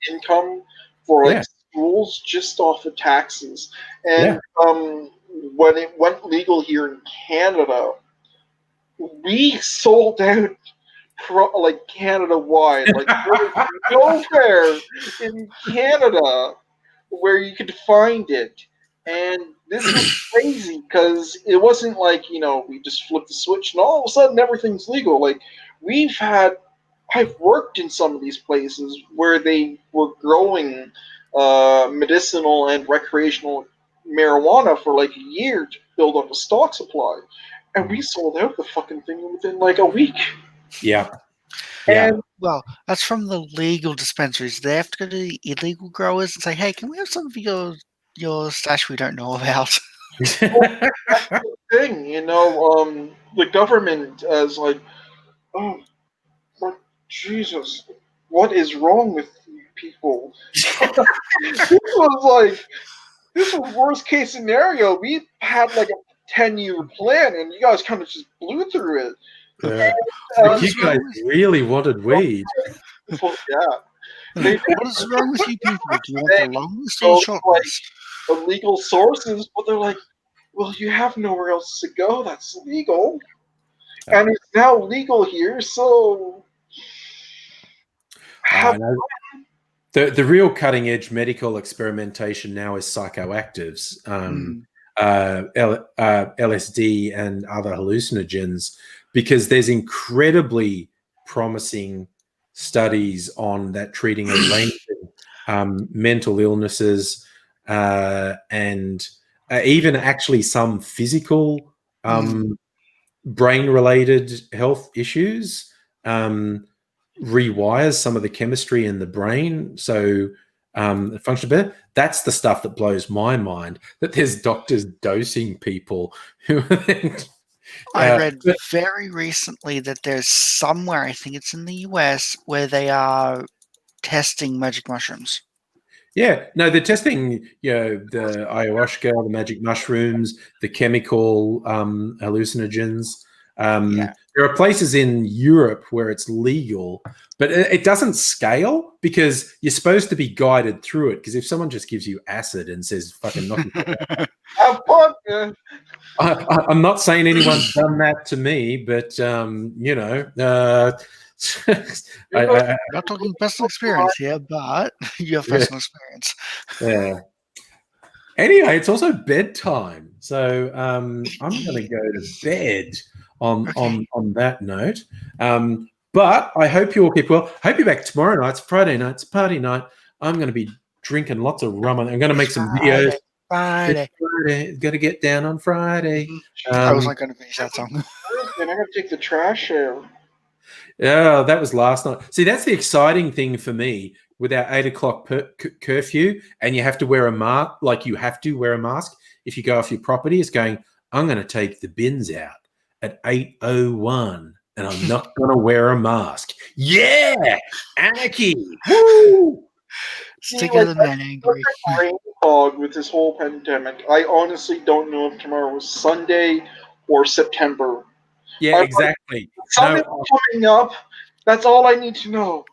income for schools just off of taxes. And when it went legal here in Canada, we sold out Canada-wide. There was nowhere in Canada where you could find it. And this was crazy because it wasn't we just flipped the switch and all of a sudden everything's legal. I've worked in some of these places where they were growing medicinal and recreational marijuana for a year to build up a stock supply. And we sold out the fucking thing within a week. Yeah. And well, that's from the legal dispensaries. They have to go to the illegal growers and say, "Hey, can we have some of your stash we don't know about?" That's the thing, the government is oh, Jesus, what is wrong with you people? This was worst case scenario. We had a 10-year plan, and you guys kind of just blew through it. You guys really wanted weed. Well, yeah. What is wrong with you people? Do you want the long list or the short list? Illegal sources, but they're well, you have nowhere else to go that's legal. And it's now legal here, so the real cutting edge medical experimentation now is psychoactives, LSD and other hallucinogens, because there's incredibly promising studies on that treating a range of mental illnesses and even actually some physical brain-related health issues, rewires some of the chemistry in the brain. So function better. That's the stuff that blows my mind. That there's doctors dosing people who. I read very recently that there's somewhere, I think it's in the US, where they are testing magic mushrooms. Yeah, no, they're testing, the ayahuasca, the magic mushrooms, the chemical hallucinogens. There are places in Europe where it's legal, but it doesn't scale because you're supposed to be guided through it. Because if someone just gives you acid and says, fucking knock it Have fun, man. I'm not saying anyone's done that to me, but, Not talking personal experience here, but you have personal experience. Yeah. Anyway, it's also bedtime, so I'm going to go to bed on that note. But I hope you all keep well. I hope you're back tomorrow night. It's Friday night. It's party night. I'm going to be drinking lots of rum. I'm going to make some videos. Friday. Got to get down on Friday. I was not going to finish that song. Thursday, I got to take the trash out. Yeah, that was last night. See, that's the exciting thing for me with our 8 o'clock curfew, and you have to wear a mask. Like you have to wear a mask if you go off your property. It's going, I'm going to take the bins out at 8:01, and I'm not going to wear a mask. Yeah, anarchy. Woo! Stick together, man, angry. Brain fog with this whole pandemic. I honestly don't know if tomorrow was Sunday or September. Yeah, exactly. Something's coming up. That's all I need to know.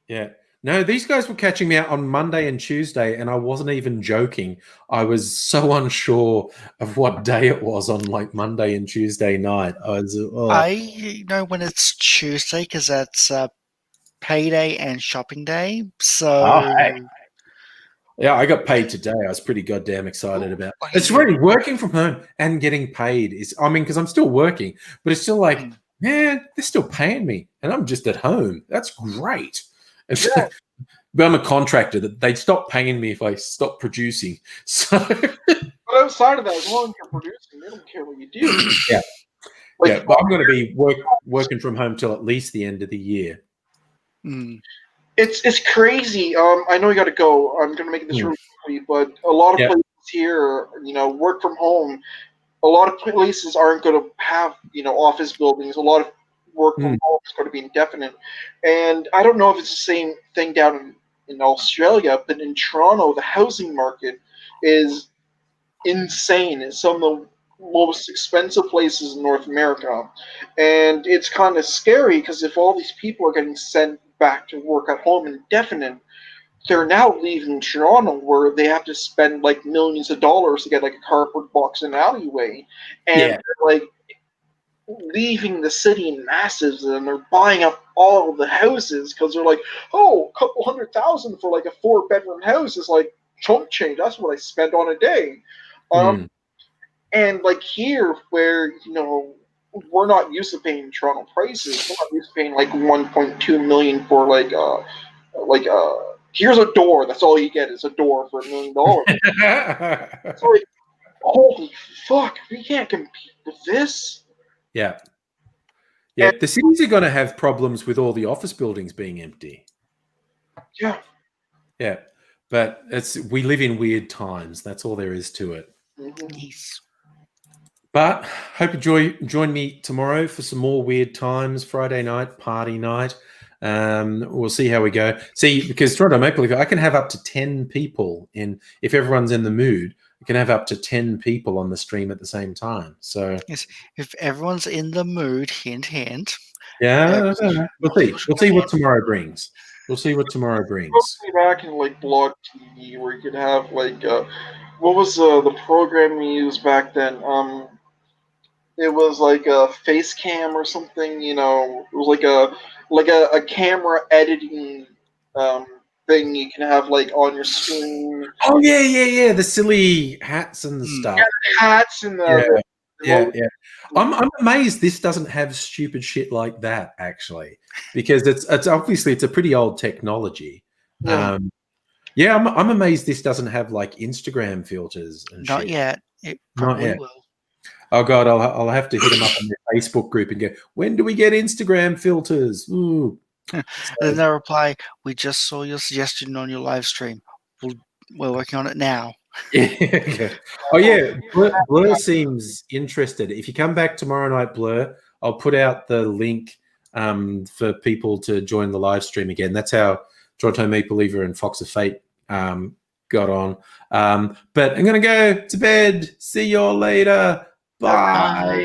Yeah. No, these guys were catching me out on Monday and Tuesday, and I wasn't even joking. I was so unsure of what day it was on like Monday and Tuesday night. I know when it's Tuesday because that's payday and shopping day. So yeah, I got paid today. I was pretty goddamn excited about it. It's really working from home and getting paid is, because I'm still working, but it's still like, man, they're still paying me and I'm just at home. That's great. Yeah. But I'm a contractor. That they'd stop paying me if I stop producing. So, but outside of that, as long as you're producing, they don't care what you do. Yeah. But I'm going to be working from home till at least the end of the year. It's crazy. I know you got to go. I'm going to make this really quickly, but a lot of places here, work from home. A lot of places aren't going to have, office buildings. A lot of work from home is going to be indefinite. And I don't know if it's the same thing down in Australia, but in Toronto, the housing market is insane. It's some of the most expensive places in North America. And it's kind of scary because if all these people are getting sent back to work at home indefinite, they're now leaving Toronto where they have to spend like millions of dollars to get like a cardboard box in an alleyway. And they're like leaving the city in masses, and they're buying up all of the houses because they're like, oh, a couple $100,000 for like a 4-bedroom house is like chump change. That's what I spend on a day. And like here, where we're not used to paying Toronto prices. We're not used to paying like $1.2 million for here's a door. That's all you get is a door for $1 million. It's like, holy fuck, we can't compete with this. Yeah. Yeah, the cities are going to have problems with all the office buildings being empty. Yeah. Yeah, but we live in weird times. That's all there is to it. Yes. But hope you join me tomorrow for some more weird times. Friday night, party night. We'll see how we go. See, because Toronto Maple Leaf, I can have up to 10 people if everyone's in the mood. I can have up to 10 people on the stream at the same time. So yes, if everyone's in the mood, hint, hint. Yeah, we'll see. We'll see what tomorrow brings. We'll see what tomorrow brings. Back in like blog TV, where you could have like, what was the program we used back then? It was like a face cam or something. It was like a camera editing thing you can have like on your screen. Oh yeah. The silly hats and stuff. Yeah, the hats and the yeah. I'm amazed this doesn't have stupid shit like that actually, because it's obviously it's a pretty old technology. Yeah. I'm amazed this doesn't have like Instagram filters and Not shit. yet. It probably will. Oh God, I'll have to hit them up on their Facebook group and go, when do we get Instagram filters? Ooh. Then they'll reply, we just saw your suggestion on your live stream. We're working on it now. Yeah. Oh yeah, Blur seems interested. If you come back tomorrow night, Blur, I'll put out the link for people to join the live stream again. That's how Toronto Maple Leaver and Fox of Fate got on. But I'm gonna go to bed. See y'all later. Bye.